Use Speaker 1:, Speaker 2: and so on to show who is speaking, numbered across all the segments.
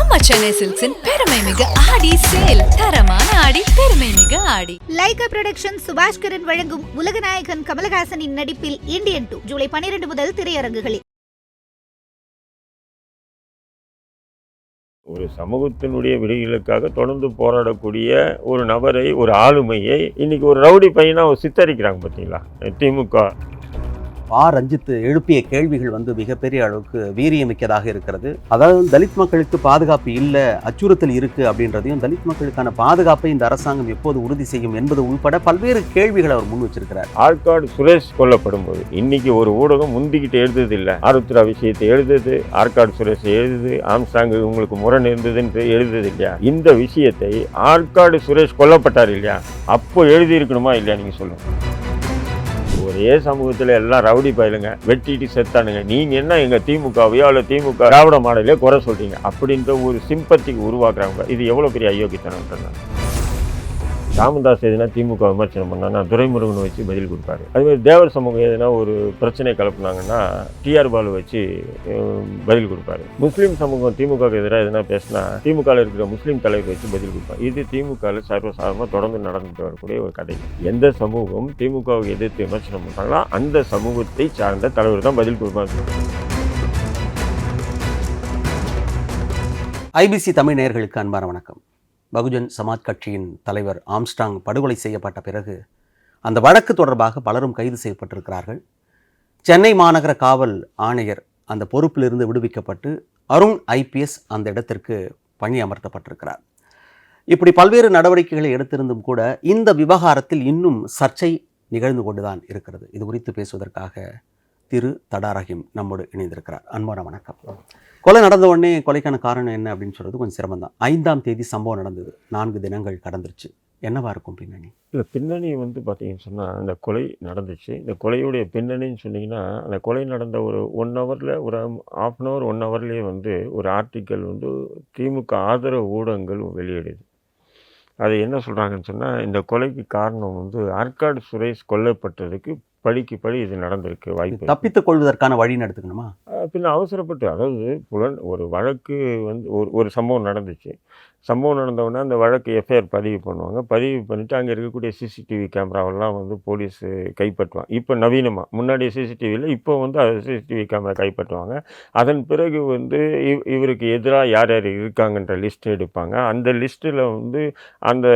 Speaker 1: நம்ம சென்னை சில்க்ஸின் பெருமை மிகு ஆடி சேல். தரமான ஆடி, பெருமை மிகு ஆடி.
Speaker 2: லைகா புரொடக்ஷன் சுபாஷ்கரன் வழங்கும் உலகநாயகன் கமலஹாசனின் நடிப்பில் இந்தியன் 2 ஜூலை 12 முதல் திரையரங்குகளில்.
Speaker 3: ஒரு சமூகத்தினுடைய விடிகளுக்காக தொடர்ந்து போராடக்கூடிய ஒரு நபரை, ஒரு ஆளுமையை இன்னைக்கு ஒரு ரவுடி பையனா சித்தரிக்கிறாங்க பார்த்தீங்களா திமுக.
Speaker 4: ரஞ்சித் எழுப்பிய கேள்விகள் மிகப்பெரிய அளவுக்கு வீரியமிக்கதாக இருக்கிறது. அதாவது தலித் மக்களுக்கு பாதுகாப்பு இல்லை, அச்சுறுத்தல் இருக்கு அப்படின்றதையும், தலித் மக்களுக்கான பாதுகாப்பை இந்த அரசாங்கம் எப்போது உறுதி செய்யும் என்பது உள்பட பல்வேறு கேள்விகளை அவர் முன் வச்சிருக்கிறார்.
Speaker 3: ஆற்காடு சுரேஷ் கொல்லப்படும் போது இன்னைக்கு ஒரு ஊடகம் முந்திக்கிட்டு எழுதுது இல்லை, ஆருத்ரா விஷயத்தை எழுதுது, ஆற்காடு சுரேஷ் எழுதுது, ஆம்ஸ்டாங் உங்களுக்கு முரண் இருந்ததுன்னு எழுதுது இல்லையா. இந்த விஷயத்தை ஆற்காடு சுரேஷ் கொல்லப்பட்டார் இல்லையா, அப்போ எழுதி இருக்கணுமா இல்லையா? நீங்க சொல்லுங்க. ஒரே சமூகத்தில் எல்லாம் ரவுடி பயிலுங்க, வெட்டிட்டு செத்தானுங்க, நீங்கள் என்ன எங்கள் திமுகவையோ அல்ல திமுக திராவிட மாடலே குறை சொல்கிறீங்க அப்படின்ற ஒரு சிம்பத்திக்கு உருவாக்குறாங்க. இது எவ்வளோ பெரிய அயோக்கியத்தனம். ராமதாஸ் எதுனா திமுக விமர்சனம் பண்ணாங்கன்னா துரைமுருகனை வச்சு பதில் கொடுப்பாரு. அதுமாதிரி தேவர் சமூகம் எதுனா ஒரு பிரச்சனை கிளப்புனாங்கன்னா டிஆர் பாலு வச்சு பதில் கொடுப்பாரு. முஸ்லீம் சமூகம் திமுக எதிராக எதுனா பேசினா திமுகவில் இருக்கிற முஸ்லீம் தலைவர் வச்சு பதில் கொடுப்பாரு. இது திமுகவில் சர்வசாதாரணமாக தொடர்ந்து நடந்துட்டு வரக்கூடிய ஒரு கதை. எந்த சமூகம் திமுகவை எதிர்த்து விமர்சனம் பண்ணுறாங்களோ அந்த சமூகத்தை சார்ந்த தலைவர் தான் பதில் கொடுப்பாங்க.
Speaker 4: ஐபிசி தமிழ் நேயர்களுக்கு அன்பான வணக்கம். பகுஜன் சமாஜ் கட்சியின் தலைவர் ஆம்ஸ்டாங் படுகொலை செய்யப்பட்ட பிறகு அந்த வழக்கு தொடர்பாக பலரும் கைது செய்யப்பட்டிருக்கிறார்கள். சென்னை மாநகர காவல் ஆணையர் அந்த பொறுப்பிலிருந்து விடுவிக்கப்பட்டு அருண் ஐபிஎஸ் அந்த இடத்திற்கு பணி அமர்த்தப்பட்டிருக்கிறார். இப்படி பல்வேறு நடவடிக்கைகளை எடுத்திருந்தும் கூட இந்த விவகாரத்தில் இன்னும் சர்ச்சை நிகழ்ந்து கொண்டுதான் இருக்கிறது. இது குறித்து பேசுவதற்காக திரு தடா ரஹீம் நம்மோடு இணைந்திருக்கிறார். அன்பான வணக்கம். கொலை நடந்த உடனே கொலைக்கான காரணம் என்ன அப்படின்னு சொல்கிறது கொஞ்சம் சிரமம் தான். 5ஆம் தேதி சம்பவம் நடந்தது, 4 தினங்கள் கடந்துருச்சு. என்னவா இருக்கும் பின்னணி?
Speaker 3: இல்லை, பின்னணி பார்த்தீங்கன்னு சொன்னால் அந்த கொலை நடந்துச்சு. இந்த கொலையுடைய பின்னணின்னு சொன்னீங்கன்னா, அந்த கொலை நடந்த ஒரு 1 ஹவரில், ஒரு ½ அன் ஹவர் 1 ஹவர்லேயே ஒரு ஆர்டிக்கல் திமுக ஆதரவு ஊடகங்கள் வெளியிடுது. அது என்ன சொல்கிறாங்கன்னு சொன்னால், இந்த கொலைக்கு காரணம் ஆற்காடு சுரேஷ் கொல்லப்பட்டதுக்கு படிக்கு படி இது நடந்திருக்கு, வாய்ப்பு
Speaker 4: தப்பித்துக் கொள்வதற்கான வழி நடத்துக்கணுமா?
Speaker 3: பின்ன அவசரப்பட்டு, அதாவது ஒரு வழக்கு ஒரு சம்பவம் நடந்துச்சு. சம்பவம் நடந்தவுடனே அந்த வழக்கு எஃப்ஐஆர் பதிவு பண்ணுவாங்க. பதிவு பண்ணிவிட்டு அங்கே இருக்கக்கூடிய சிசிடிவி கேமராவெல்லாம் போலீஸ் கைப்பற்றுவாங்க. இப்போ நவீனமாக, முன்னாடி சிசிடிவியில் இப்போ அது சிசிடிவி கேமரா கைப்பற்றுவாங்க. அதன் பிறகு இவருக்கு எதிராக யார் யார் இருக்காங்கன்ற லிஸ்ட் எடுப்பாங்க. அந்த லிஸ்ட்டில் அந்த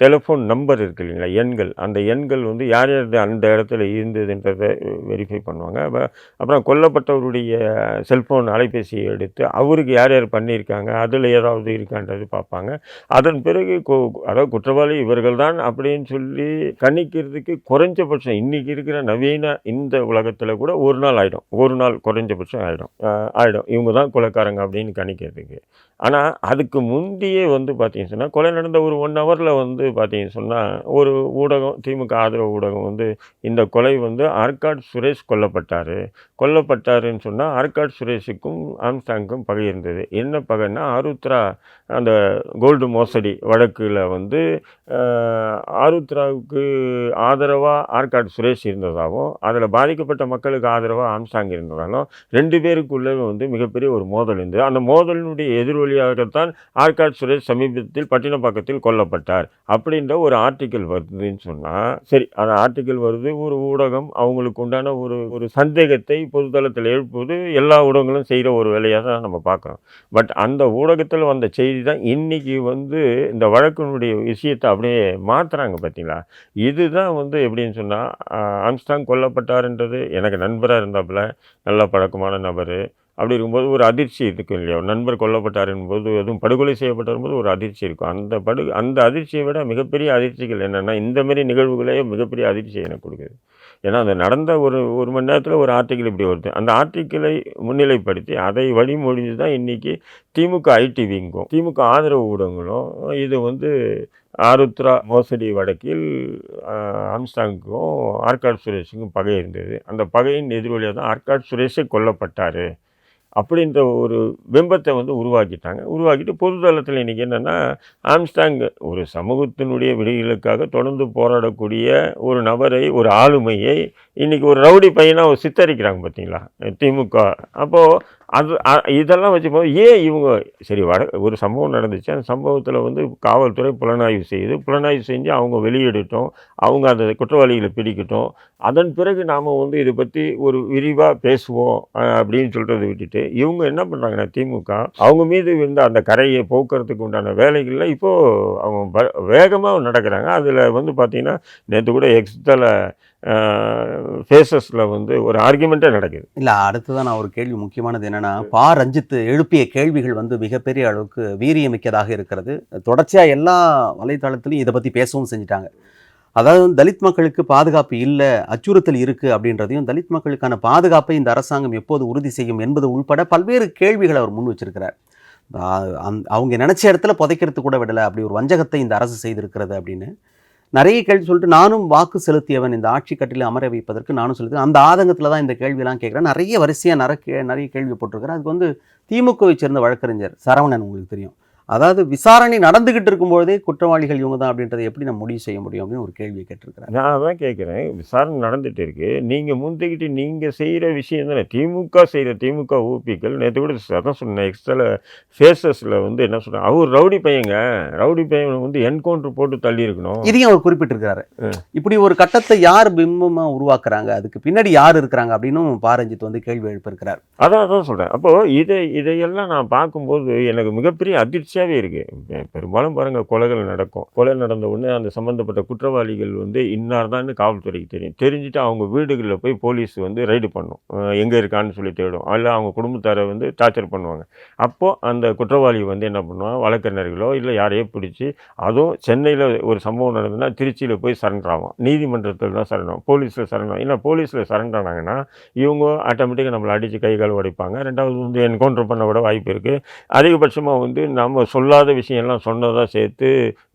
Speaker 3: டெலிஃபோன் நம்பர் இருக்குது இல்லைங்களா, எண்கள், அந்த எண்கள் யார் யார் அந்த இடத்துல இருந்ததுன்றதை வெரிஃபை பண்ணுவாங்க. அப்புறம் கொல்லப்பட்டவருடைய செல்ஃபோன் அலைபேசியை எடுத்து அவருக்கு யார் யார் பண்ணியிருக்காங்க, அதில் ஏதாவது இருக்கான்றது பார்ப்பாங்க. அதன் பிறகு அதாவது குற்றவாளி இவர்கள் தான் அப்படின்னு சொல்லி கணிக்கிறதுக்கு குறைஞ்சபட்சம் இன்றைக்கி இருக்கிற நவீன இந்த உலகத்தில் கூட ஒரு நாள் ஆகிடும், ஒரு நாள் குறைஞ்சபட்சம் ஆகிடும் இவங்க தான் கொலைக்காரங்க அப்படின்னு கணிக்கிறதுக்கு. ஆனால் அதுக்கு முந்தையே பார்த்தீங்கன்னு சொன்னால், கொலை நடந்த ஒரு 1 ஹவரில் பார்த்தீங்கன்னு சொன்னால் ஒரு ஊடகம், திமுக ஆதரவு ஊடகம் இந்த கொலை ஆற்காடு சுரேஷ் கொல்லப்பட்டாருன்னு சொன்னால், ஆற்காடு சுரேஷுக்கும் ஆம்ஸ்டாங்கும் பகை இருந்தது. என்ன பகைன்னா, ஆருத்ரா அந்த கோல்டு மோசடி வழக்கில் ஆருத்ராவுக்கு ஆதரவாக ஆற்காடு சுரேஷ் இருந்ததாகவும், அதில் பாதிக்கப்பட்ட மக்களுக்கு ஆதரவாக ஆம்ஸ்டாங் இருந்ததாலும் 2 பேருக்குள்ளே மிகப்பெரிய ஒரு மோதல் இருந்தது. அந்த மோதலினுடைய எதிரொலியாகத்தான் ஆற்காடு சுரேஷ் சமீபத்தில் பட்டினப்பாக்கத்தில் கொல்லப்பட்டார் அப்படின்ற ஒரு ஆர்டிக்கல் வருதுன்னு சொன்னால், சரி, அந்த ஆர்டிக்கல் வருது, ஒரு ஊடகம் அவங்களுக்கு உண்டான ஒரு சந்தேகத்தை பொதுத்தளத்தில் எழுப்புவது எல்லா ஊடகங்களும் செய்கிற ஒரு வேலையாக தான் நம்ம பார்க்குறோம். பட் அந்த ஊடகத்தில் வந்த செய்தி தான் இன்றைக்கி இந்த வழக்கினுடைய விஷயத்தை அப்படியே மாற்றுறாங்க பார்த்தீங்களா. இதுதான் எப்படின்னு சொன்னால், ஆம்ஸ்டாங் கொல்லப்பட்டார்ன்றது எனக்கு நண்பராக இருந்தாப்புல, நல்ல பழக்கமான நபர். அப்படி இருக்கும்போது ஒரு அதிர்ச்சி இருக்கும் இல்லையா, ஒரு நண்பர் கொல்லப்பட்டார் என்போது, அதுவும் படுகொலை செய்யப்பட்டிருக்கும்போது ஒரு அதிர்ச்சி இருக்கும். அந்த அதிர்ச்சியை விட மிகப்பெரிய அதிர்ச்சிகள் என்னென்னா, இந்தமாரி நிகழ்வுகளே மிகப்பெரிய அதிர்ச்சியை எனக்கு கொடுக்குது. ஏன்னா அது நடந்த ஒரு மணி நேரத்தில் ஒரு ஆர்டிக்கல் இப்படி வருது. அந்த ஆர்டிக்கலை முன்னிலைப்படுத்தி அதை வழிமொழிஞ்சு தான் இன்றைக்கி திமுக ஐடிவிங்கும் திமுக ஆதரவு ஊடகங்களும் இது ஆருத்ரா மோசடி வழக்கில் ஆம்ஸ்டாங்குக்கும் ஆற்காடு சுரேஷுக்கும் பகை இருந்தது. அந்த பகையின் எதிரொலியாக தான் ஆற்காடு சுரேஷே கொல்லப்பட்டார் அப்படின்ற ஒரு பிம்பத்தை உருவாக்கிட்டு பொதுதளத்தில் இன்றைக்கி என்னென்னா, ஆம்ஸ்டாங் ஒரு சமூகத்தினுடைய விடிகளுக்காக தொடர்ந்து போராடக்கூடிய ஒரு நபரை, ஒரு ஆளுமையை இன்றைக்கி ஒரு ரவுடி பையனாக சித்தரிக்கிறாங்க பார்த்தீங்களா திமுக. அப்போது இதெல்லாம் வச்சு ஏன் இவங்க சரி ஒரு சம்பவம் நடந்துச்சு, அந்த சம்பவத்தில் வந்து காவல்துறை புலனாய்வு செஞ்சு அவங்க வெளியிடட்டும், அவங்க அந்த குற்றவாளிகளை பிடிக்கட்டும், அதன் பிறகு நாம் வந்து இதை பற்றி ஒரு விரிவாக பேசுவோம் அப்படின்னு சொல்கிறத விட்டுட்டு இவங்க என்ன பண்ணுறாங்கன்னா திமுக அவங்க மீது வந்து அந்த கரையை போக்குறதுக்கு உண்டான வேலைகளில் இப்போது அவங்க வேகமாக நடக்கிறாங்க. அதில் வந்து பார்த்திங்கன்னா நேற்று கூட எக்ஸ்தல ஃபேஸஸில் வந்து ஒரு ஆர்குமெண்ட்டே நடக்குது.
Speaker 4: இல்லை, அடுத்ததான் நான் ஒரு கேள்வி முக்கியமானது என்னென்னா, ரஞ்சித் எழுப்பிய கேள்விகள் வந்து மிகப்பெரிய அளவுக்கு வீரியமிக்கதாக இருக்கிறது. தொடர்ச்சியாக எல்லா வலைத்தளத்திலையும் இதை பற்றி பேசவும் செஞ்சுட்டாங்க. அதாவது தலித் மக்களுக்கு பாதுகாப்பு இல்லை, அச்சுறுத்தல் இருக்குது அப்படின்றதையும், தலித் மக்களுக்கான பாதுகாப்பை இந்த அரசாங்கம் எப்போது உறுதி செய்யும் என்பது உள்பட பல்வேறு கேள்விகளை அவர் முன் வச்சிருக்கிறார். அவங்க நினச்ச இடத்துல புதைக்கிறது கூட விடலை, அப்படி ஒரு வஞ்சகத்தை இந்த அரசு செய்திருக்கிறது அப்படின்னு நிறைய கேள்வி சொல்லிட்டு, நானும் வாக்கு செலுத்தியவன், இந்த ஆட்சி கட்டில அமர வைப்பதற்கு நானும் செலுத்தி அந்த ஆதங்கத்தில் தான் இந்த கேள்வியெல்லாம் கேட்குறேன். நிறைய வரிசையாக நிறைய கேள்வி போட்டிருக்கிறேன். அதுக்கு வந்து திமுகவை சேர்ந்த வழக்கறிஞர் சரவணன், உங்களுக்கு தெரியும், அதாவது விசாரணை நடந்துகிட்டு இருக்கும்போதே குற்றவாளிகள் இவங்க தான் அப்படின்றத எப்படி நம்ம முடிவு செய்ய முடியும் அப்படின்னு ஒரு கேள்வியை கேட்டிருக்கிறேன்.
Speaker 3: நான் அதான் கேட்குறேன், விசாரணை நடந்துகிட்டு இருக்கு, நீங்கள் முந்திக்கிட்டு நீங்கள் செய்கிற விஷயம் தானே திமுக ஊபிக்கள். நேற்று கூட அதான் சொன்னேன், எக்ஸ்ட்ரா ஃபேஸஸில் வந்து என்ன சொல்கிறேன், அவர் ரவுடி பையன் வந்து என்கவுண்டர் போட்டு தள்ளி இருக்கணும்.
Speaker 4: இதையும் அவர் குறிப்பிட்டிருக்காரு. இப்படி ஒரு கட்டத்தை யார் பிம்பமாக உருவாக்குறாங்க, அதுக்கு பின்னாடி யார் இருக்கிறாங்க அப்படின்னு ரஞ்சித் வந்து கேள்வி எழுப்பியிருக்கிறார்.
Speaker 3: அதான் சொல்கிறேன். அப்போது இதையெல்லாம் நான் பார்க்கும்போது எனக்கு மிகப்பெரிய அதிர்ச்சியாகவே இருக்குது. பெரும்பாலும் பாருங்கள், கொலைகள் நடக்கும், கொலை நடந்த உடனே அந்த சம்மந்தப்பட்ட குற்றவாளிகள் வந்து இன்னார் தான் காவல்துறைக்கு தெரிஞ்சுட்டு அவங்க வீடுகளில் போய் போலீஸ் வந்து ரைடு பண்ணும், எங்கே இருக்கான்னு சொல்லி தேடும், இல்லை அவங்க குடும்பத்தாரை வந்து டார்ச்சர் பண்ணுவாங்க. அப்போது அந்த குற்றவாளி வந்து என்ன பண்ணுவாங்க, வழக்கறிஞர்களோ இல்லை யாரையோ பிடிச்சி, அதுவும் சென்னையில் ஒரு சம்பவம் நடந்ததுன்னா திருச்சியில் போய் சரண்டர் ஆகும், நீதிமன்றத்தில் தான் சரணம், போலீஸில் சரணம். ஏன்னா போலீஸில் சரண்டர் ஆனாங்கன்னா இவங்க ஆட்டோமேட்டிக்காக நம்மளை அடித்து கை கால் உடைப்பாங்க. ரெண்டாவது வந்து என்கவுண்டர் பண்ண கூட வாய்ப்பு இருக்குது. அதிகபட்சமாக வந்து நம்ம சொல்லாத விஷயம்லாம் சொன்னதாக சேர்த்து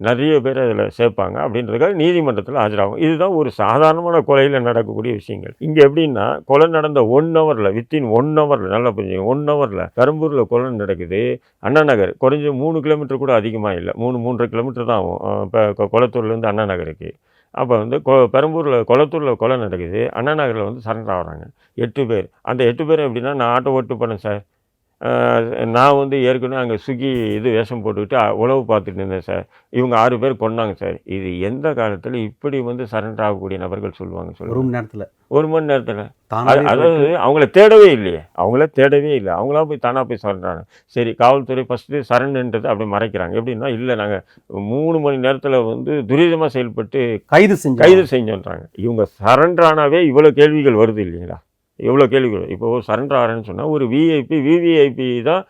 Speaker 3: நிறைய பேர் அதில் சேர்ப்பாங்க. அப்படின்றதுக்காக நீதிமன்றத்தில் ஆஜராகும். இதுதான் ஒரு சாதாரணமான கொலையில் நடக்கக்கூடிய விஷயங்கள். இங்கே எப்படின்னா, கொலை நடந்த 1 ஹவரில், வித்தின் 1 ஹவரில், நல்லா புரிஞ்சுங்க, 1 ஹவரில் பெரம்பூரில் கொலை நடக்குது. அண்ணா நகர் குறைஞ்ச 3 கிலோமீட்டர் கூட அதிகமாக இல்லை, 3-3.5 கிலோமீட்டர் தான் ஆகும் இப்போ கொளத்தூர்லேருந்து அண்ணா நகருக்கு. அப்போ வந்து பெரம்பூரில் கொளத்தூரில் கொலை நடக்குது, அண்ணா நகரில் வந்து சரண்டர் ஆகிறாங்க 8 பேர். அந்த 8 பேரும் எப்படின்னா, நான் ஆட்டோ ஓட்டு பண்ணேன் சார், நான் வந்து ஏற்கனவே அங்கே ஸ்விக்கி வேஷம் போட்டுக்கிட்டு உழவு பார்த்துட்டு இருந்தேன் சார், இவங்க 6 பேர் கொண்டாங்க சார். இது எந்த காலத்தில் இப்படி வந்து சரண்டர் ஆகக்கூடிய நபர்கள் சொல்லுவாங்க? ஒரு மணி நேரத்தில் அதாவது அவங்கள தேடவே இல்லை, அவங்களா போய் தானாக போய் சரண்டாங்க. சரி, காவல்துறை ஃபஸ்ட்டு சரண்டுன்றது அப்படி மறைக்கிறாங்க. எப்படின்னா, இல்லை நாங்கள் 3 மணி நேரத்தில் வந்து துரிதமாக செயல்பட்டு கைது செஞ்சோன்றாங்க. இவங்க சரண்டர் ஆனாவே இவ்வளோ கேள்விகள் வருது இல்லைங்களா? எவ்வளோ கேள்விகள். இப்போது சரண்டர் ஆகிறேன்னு சொன்னால் ஒரு விவிஐபி தான்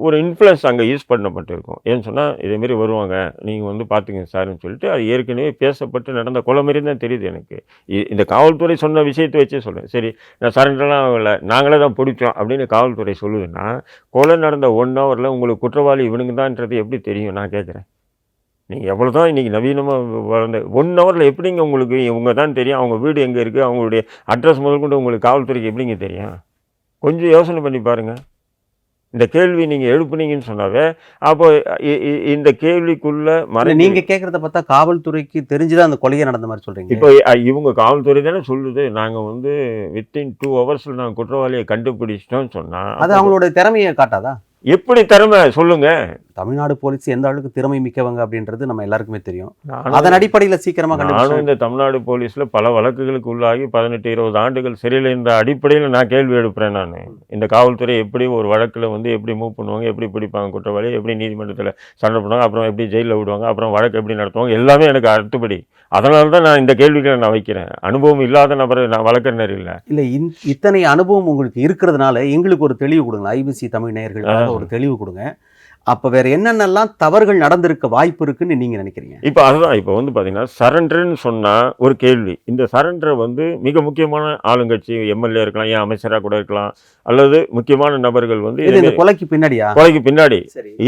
Speaker 3: ஒரு இன்ஃப்ளூயன்ஸ் அங்கே யூஸ் பண்ணப்பட்டிருக்கும். ஏன்னு சொன்னால் இதேமாரி வருவாங்க, நீங்கள் வந்து பார்த்துங்க சார்ன்னு சொல்லிட்டு அது ஏற்கனவே பேசப்பட்டு நடந்த கொலை மாரி தான் தெரியுது எனக்கு. இந்த காவல்துறை சொன்ன விஷயத்தை வச்சே சொல்கிறேன். சரி, நான் சரண்டர்லாம் ஆகலை, நாங்களே தான் பிடிச்சோம் அப்படின்னு காவல்துறை சொல்லுதுன்னா, கொலை நடந்த 1 ஹவரில் உங்களுக்கு குற்றவாளி இவனுங்க தான்ன்றது எப்படி தெரியும்? நான் கேட்குறேன். நீங்கள் எவ்வளோ தான் இன்றைக்கி நவீனமாக வளர்ந்த 1 ஹவரில் எப்படிங்க உங்களுக்கு இவங்க தான் தெரியும், அவங்க வீடு எங்கே இருக்குது, அவங்களுடைய அட்ரஸ் முதற்கொண்டு உங்களுக்கு காவல்துறைக்கு எப்படிங்க தெரியும்? கொஞ்சம் யோசனை பண்ணி பாருங்கள். இந்த கேள்வி நீங்கள் எழுப்புனீங்கன்னு சொன்னாவே, அப்போ இந்த கேள்விக்குள்ளே
Speaker 4: நீங்கள் கேட்குறத பார்த்தா காவல்துறைக்கு தெரிஞ்சுதான் அந்த கொலையை நடந்த மாதிரி சொல்கிறீங்க.
Speaker 3: இப்போ இவங்க காவல்துறை தானே சொல்லுது, நாங்கள் வந்து வித்தின் 2 ஹவர்ஸில் நாங்கள் குற்றவாளியை கண்டுபிடிச்சிட்டோம்னு சொன்னால்
Speaker 4: அது அவங்களோட திறமையை காட்டாதா?
Speaker 3: எப்படி திறமை சொல்லுங்க?
Speaker 4: தமிழ்நாடு போலீஸ் எந்த அளவுக்கு திறமை மிக்கவங்க அப்படின்றது நம்ம எல்லாருக்குமே தெரியும். அதன் அடிப்படையில் சீக்கிரமாக
Speaker 3: நானும் இந்த தமிழ்நாடு போலீஸில் பல வழக்குகளுக்கு உள்ளாகி 18-20 ஆண்டுகள் சிறையில் இந்த அடிப்படையில் நான் கேள்வி எழுப்புறேன். நான் இந்த காவல்துறை எப்படி ஒரு வழக்கில் வந்து எப்படி மூவ் பண்ணுவாங்க, எப்படி பிடிப்பாங்க குற்றவாளி, எப்படி நீதிமன்றத்தில் சண்டை பண்ணுவாங்க, அப்புறம் எப்படி ஜெயிலில் விடுவாங்க, அப்புறம் வழக்கு எப்படி நடத்துவாங்க, எல்லாமே எனக்கு அடுத்தபடி. அதனால தான் நான் இந்த கேள்விகளை நான் வைக்கிறேன். அனுபவம் இல்லாத நபர் நான் வழக்கறிஞர் இல்லை.
Speaker 4: இத்தனை அனுபவம் உங்களுக்கு இருக்கிறதுனால எங்களுக்கு ஒரு தெளிவு கொடுங்க, ஐபிசி தமிழ் நேயர்களுக்காக ஒரு தெளிவு கொடுங்க. அப்போ வேற என்னென்னலாம் தவறுகள் நடந்திருக்க வாய்ப்பு இருக்குன்னு நீங்க நினைக்கிறீங்க?
Speaker 3: இப்போ அதுதான், இப்போ வந்து பார்த்தீங்கன்னா சரண்டர்ன்னு சொன்னால் ஒரு கேள்வி. இந்த சரண்டரை வந்து மிக முக்கியமான ஆளுங்கட்சி, எம்எல்ஏ இருக்கலாம், ஏன் அமைச்சராக கூட இருக்கலாம், அல்லது முக்கியமான நபர்கள் வந்து
Speaker 4: இந்த கொலைக்கு
Speaker 3: பின்னாடி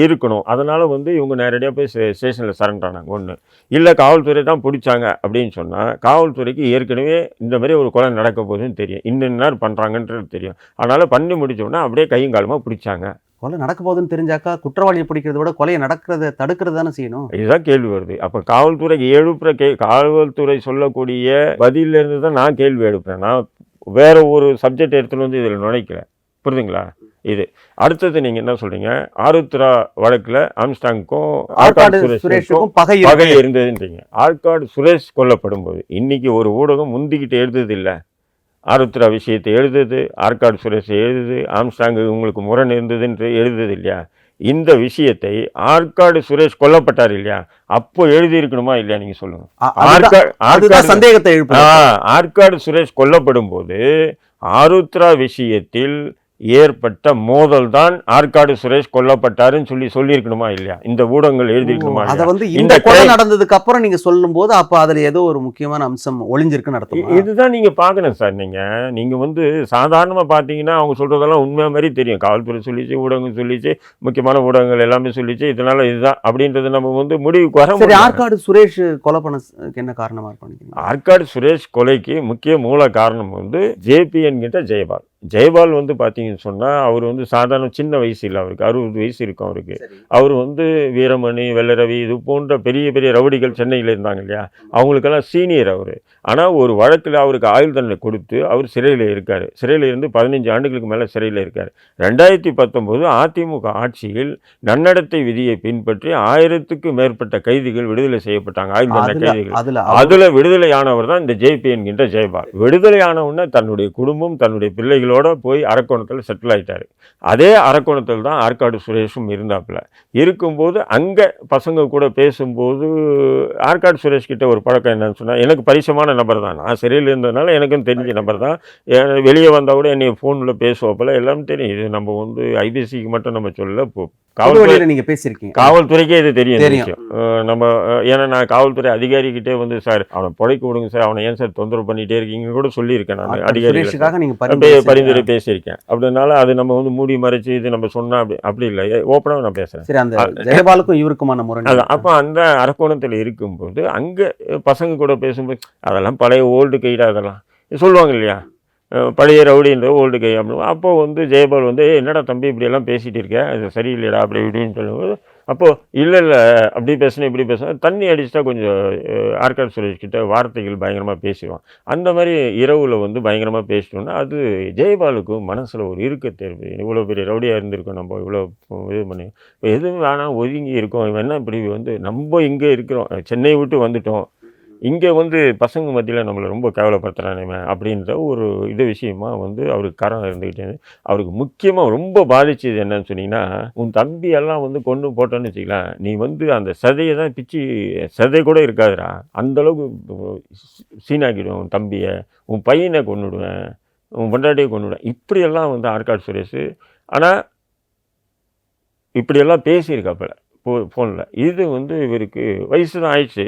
Speaker 3: இருக்கணும். அதனால வந்து இவங்க நேரடியாக போய் ஸ்டேஷனில் சரண்டர் ஆனாங்க. ஒன்று இல்லை, காவல்துறை தான் பிடிச்சாங்க அப்படின்னு சொன்னால், காவல்துறைக்கு ஏற்கனவே இந்த மாதிரி ஒரு கொலை நடக்க போகுதுன்னு தெரியும், இன்னும் பண்ணுறாங்கன்றது தெரியும். அதனால் பண்ணி முடிச்சோன்னா அப்படியே கையும் காலமாக பிடிச்சாங்க.
Speaker 4: கொலை நடக்க போகுதுன்னு தெரிஞ்சாக்கா குற்றவாளியை பிடிக்கிறத விட கொலையை நடக்கிறத தடுக்கிறது தானே செய்யணும்.
Speaker 3: இதுதான் கேள்வி வருது. அப்போ காவல்துறைக்கு காவல்துறை சொல்லக்கூடிய பதிலிருந்து தான் நான் கேள்வி எழுப்புறேன். நான் வேற ஒரு சப்ஜெக்ட் எடுத்துகிட்டு வந்து இதில் நுழைக்கிறேன். புரியுதுங்களா? இது. அடுத்தது நீங்கள் என்ன சொல்கிறீங்க, ஆருத்ரா வழக்கில் ஆம்ஸ்டாங்குக்கும்
Speaker 4: ஆற்காடு
Speaker 3: ஆற்காடு சுரேஷுக்கும்
Speaker 4: சுரேஷுக்கும் பகை
Speaker 3: பகை இருந்ததுன்றீங்க. ஆற்காடு சுரேஷ் கொல்லப்படும் போது இன்னைக்கு ஒரு ஊடகம் முந்திக்கிட்டு எழுதுது இல்லை, ஆருத்ரா விஷயத்தை எழுதுது, ஆற்காடு சுரேஷை எழுதுது, ஆம்ஸ்டாங்கு உங்களுக்கு முரண் இருந்ததுன்று எழுதுது இல்லையா. இந்த விஷயத்தை ஆற்காடு சுரேஷ் கொல்லப்பட்டார் இல்லையா, அப்போ எழுதியிருக்கணுமா இல்லையா, நீங்க சொல்லுங்க.
Speaker 4: அதுதான் சந்தேகத்தை எழுப்பு.
Speaker 3: ஆற்காடு சுரேஷ் கொல்லப்படும் போது ஆருத்ரா விஷயத்தில் ஏற்பட்ட மோதல் தான் ஆற்காடு சுரேஷ் கொல்லப்பட்டாருன்னு சொல்லியிருக்கணுமா இல்லையா, இந்த ஊடகங்கள் எழுதியிருக்கணுமா.
Speaker 4: அதை வந்து இந்த கொலை நடந்ததுக்கு அப்புறம் நீங்க சொல்லும் போது அப்ப அதுல ஏதோ ஒரு முக்கியமான அம்சம் ஒளிஞ்சிருக்குன்னு அர்த்தம்.
Speaker 3: இதுதான் நீங்க பாக்கணும் சார். நீங்க வந்து சாதாரணமா பாத்தீங்கன்னா அவங்க சொல்றதெல்லாம் உண்மை மாதிரி தெரியும். காவல்துறை சொல்லிச்சு, ஊடகங்கள் சொல்லிச்சு, முக்கியமான ஊடகங்கள் எல்லாமே சொல்லிச்சு, இதனால இதுதான் அப்படின்றது நம்ம வந்து முடிவுக்கு வர.
Speaker 4: சரி, ஆற்காடு சுரேஷ் கொலை பண்ண என்ன காரணமா இருக்கும்?
Speaker 3: ஆற்காடு சுரேஷ் கொலைக்கு முக்கிய மூல காரணம் வந்து ஜேபி என்கிட்ட ஜெயபால். ஜெயபால் வந்து பார்த்தீங்கன்னு சொன்னால் அவர் வந்து சாதாரண சின்ன வயசு இல்லை, அவருக்கு 60 வயசு இருக்கும் அவருக்கு. அவர் வந்து வீரமணி, வெள்ளரவி இது போன்ற பெரிய பெரிய ரவுடிகள் சென்னையில் இருந்தாங்க இல்லையா, அவங்களுக்கெல்லாம் சீனியர் அவர். ஆனால் ஒரு வழக்கில் அவருக்கு ஆயுள் தண்டனை கொடுத்து அவர் சிறையில் இருக்கார். சிறையில் இருந்து 15 ஆண்டுகளுக்கு மேலே சிறையில் இருக்கார். 2019 அதிமுக ஆட்சியில் நன்னடத்தை விதியை பின்பற்றி 1000க்கும் மேற்பட்ட கைதிகள் விடுதலை செய்யப்பட்டாங்க, ஆயுள் தண்டனை கைதிகள். அதில் விடுதலையானவர் தான் இந்த ஜேபி என்கின்ற ஜெயபால். விடுதலையானவுடனே தன்னுடைய குடும்பம், தன்னுடைய பிள்ளைகள் போய் அரக்கோணத்தில் செட்டில் ஆயிட்டாரு. அதே அரக்கோணத்தில் தான் ஆற்காடு சுரேஷும் இருந்தாப்புல. இருக்கும்போது அங்கே பசங்க கூட பேசும்போது ஆற்காடு சுரேஷ் கிட்ட ஒரு பழக்கம் என்னன்னு சொன்னால், எனக்கு பரிசமான நபர் தான், நான் சிறையில் இருந்ததுனால எனக்கும் தெரிஞ்ச நபர் தான். வெளியே வந்தால் கூட என்னை ஃபோனில் பேசுவோப்பில் எல்லாம் தெரியும். இது நம்ம வந்து ஐபிசிக்கு மட்டும் நம்ம சொல்ல,
Speaker 4: காவல்துறை நீங்க பேசியிருக்கீங்க,
Speaker 3: காவல்துறைக்கே இது தெரியும். நம்ம ஏன்னா நான் காவல்துறை அதிகாரிகிட்டே வந்து சார் அவனை புழைக்க விடுங்க சார், அவனை ஏன் சார் தொந்தரவு பண்ணிகிட்டே இருக்கீங்க கூட சொல்லியிருக்கேன். நான் அதிகாரிகளுக்காக பரிந்துரை பேசியிருக்கேன். அப்படினால அது நம்ம வந்து மூடி மறைச்சு இது நம்ம சொன்னா அப்படி இல்லை, ஓப்பனாக நான் பேசுறேன்.
Speaker 4: சரி, அந்த ஜெயபாலுக்கும் இவருக்குமான முரண்.
Speaker 3: அப்போ அந்த அரக்கோணத்தில் இருக்கும்போது அங்கே பசங்க கூட பேசும்போது அதெல்லாம் பழைய ஓல்டு கைடா, அதெல்லாம் சொல்லுவாங்க இல்லையா, பழைய ரவுடின்ற ஓல்டு கை அப்படின்னு. அப்போது வந்து ஜெயபால் வந்து என்னடா தம்பி இப்படியெல்லாம் பேசிகிட்டு இருக்கேன், அது சரியில்லைடா அப்படி இப்படின்னு சொல்லும்போது, அப்போது இல்லை அப்படி பேசணும் இப்படி பேசணும், தண்ணி அடிச்சுட்டா கொஞ்சம் ஆற்காடு சுரேஷ் கிட்ட வார்த்தைகள் பயங்கரமாக பேசுவான். அந்த மாதிரி இரவில் வந்து பயங்கரமாக பேசிட்டோன்னா அது ஜெயபாலுக்கும் மனசில் ஒரு இருக்க தேர்வு. இவ்வளோ பெரிய ரவுடியாக இருந்திருக்கோம், நம்ம இவ்வளோ இது பண்ணி எதுவும் வேணாம் ஒதுங்கி இருக்கோம், இவன் என்ன இப்படி வந்து நம்ம இங்கே இருக்கிறோம், சென்னை விட்டு வந்துட்டோம், இங்கே வந்து பசங்க மத்தியில் நம்மளை ரொம்ப கேவலப்படுத்துகிறானே அப்படின்ற ஒரு இது விஷயமா வந்து அவருக்கு காரணம் இருந்துக்கிட்டே. அவருக்கு முக்கியமாக ரொம்ப பாதிச்சது என்னன்னு சொன்னீங்கன்னா, உன் தம்பியெல்லாம் வந்து கொண்டு போட்டோன்னு வச்சுக்கலாம், நீ வந்து அந்த சதையை தான் பிச்சு, சதை கூட இருக்காதுடா, அந்தளவுக்கு சீனாக்கிடுவேன் உன் தம்பியை, உன் பையனை கொண்டுடுவேன், உன் பொண்டாட்டியை கொண்டுடுவேன், இப்படியெல்லாம் வந்து ஆற்காடு சுரேஷ். ஆனால் இப்படியெல்லாம் பேசியிருக்காப்புல ஃபோனில். இது வந்து இவருக்கு வயசு தான் ஆயிடுச்சு,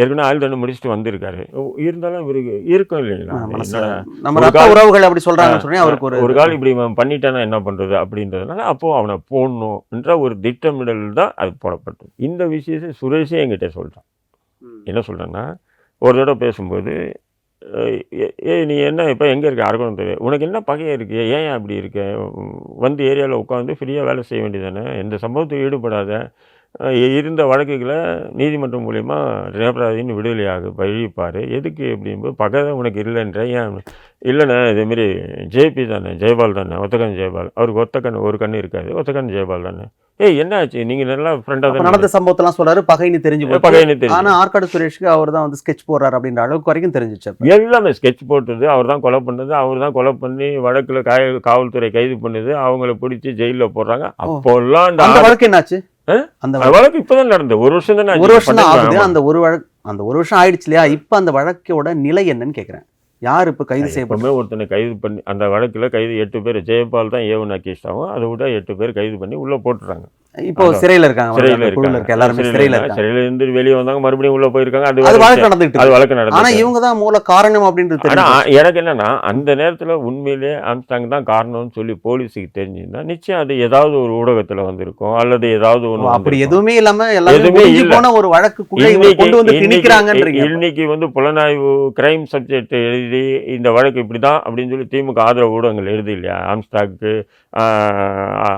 Speaker 3: ஏற்கனவே ஆயுள் தண்டனை முடிச்சுட்டு வந்திருக்காரு. இருந்தாலும் இவருக்கு இருக்கும் இல்லைங்களா,
Speaker 4: உறவுகள் அப்படி சொல்றாங்க, அவருக்கு
Speaker 3: ஒரு கால் இப்படி பண்ணிட்டானா என்ன பண்றது அப்படின்றதுனால அப்போ அவனை போடணும் என்ற ஒரு திட்டமிடல் தான் அது போடப்பட்டது. இந்த விஷயத்தை சுரேஷே என்கிட்ட சொல்றான். என்ன சொல்றேன்னா, ஒரு தடவை பேசும்போது, நீ என்ன இப்போ எங்கே இருக்க, அரக்கணும் தெரியும், உனக்கு என்ன பகையாக இருக்கு, ஏன் அப்படி இருக்க, வந்து ஏரியாவில் உட்காந்து ஃப்ரீயாக வேலை செய்ய வேண்டியதானே, எந்த சம்பவத்தில் ஈடுபடாத, இருந்த வழக்குகளை நீதிமன்றம் மூலயமா நிரபராதின்னு விடுதலையாக வழிப்பார், எதுக்கு அப்படிங்கும்போது பகை உனக்கு இல்லைன்ற, ஏன் இல்லைண்ணே இதேமாரி ஜேபி தானே, ஜெயபால் தானே, ஒத்தக்கன் ஜெயபால், அவருக்கு ஒத்தக்கண் ஒரு கண்ணு இருக்காது, ஒத்தக்கன் ஜெயபால் தானே, என்ன ஆச்சு நீங்கள் நல்லா ஃப்ரெண்டாக தான்
Speaker 4: நடந்த சம்பவத்தெல்லாம் சொல்றாரு, பகைன்னு தெரிஞ்சு. ஆனால் ஆற்காடு சுரேஷ்க்கு அவர் தான் வந்து ஸ்கெட்ச் போடுறாரு அப்படின்ற அளவுக்கு வரைக்கும் தெரிஞ்சிச்சு.
Speaker 3: எல்லாமே ஸ்கெட்ச் போட்டது அவர் தான், கொலை பண்ணது அவர் தான், கொலை பண்ணி வழக்கில் காவல்துறை கைது பண்ணுது, அவங்கள பிடிச்சி ஜெயிலில் போடுறாங்க. அப்போல்லாம்
Speaker 4: அந்த வழக்கு என்னாச்சு?
Speaker 3: அந்த வழக்கு இப்பதான் நடந்தது, ஒரு வருஷம் தானே,
Speaker 4: ஒரு வருஷம் தான் ஆகுது. அந்த ஒரு வருஷம் ஆயிடுச்சு இல்லையா, இப்போ அந்த வழக்கோட நிலை என்னன்னு கேட்குறேன். யார் இப்போ கைது செய்யப்பட்ட?
Speaker 3: ஒருத்தனை கைது பண்ணி அந்த வழக்கில் கைது 8 பேர், ஜெயபால் தான் ஏவன் அக்கீஸ்டாவும், அதை விட 8 பேர் கைது பண்ணி உள்ளே போட்டுறாங்க.
Speaker 4: இப்போ சிறையில் இருக்காங்க,
Speaker 3: சிறையில இருந்து வெளியே வந்தாங்க, மறுபடியும் உள்ள போயிருக்காங்க.
Speaker 4: அது வழக்கு நடந்துட்டு,
Speaker 3: அது வழக்கு நடந்து.
Speaker 4: ஆனா இவங்க தான் மூல காரணம் அப்படின்றது.
Speaker 3: ஆனா எனக்கு என்னன்னா, அந்த நேரத்துல உண்மையிலே ஆம்ஸ்டாங் தான் காரணம்னு சொல்லி போலீஸுக்கு தெரிஞ்சிருந்தா நிச்சயம் அது ஏதாவது ஒரு ஊடகத்துல வந்திருக்கும், அல்லது ஏதாவது ஒண்ணு.
Speaker 4: அப்படி எதுவுமே இல்லாம எதுவுமே போன ஒரு வழக்கு கொண்டு வந்து திணிக்கிறாங்கன்றீங்க.
Speaker 3: இன்னைக்கு வந்து புலனாய்வு கிரைம் சப்ஜெக்ட் எழுதி இந்த வழக்கு இப்படிதான் அப்படின்னு சொல்லி திமுக ஆதரவு ஊடகங்கள் எழுதி இல்லையா, ஆம்ஸ்டாக்கு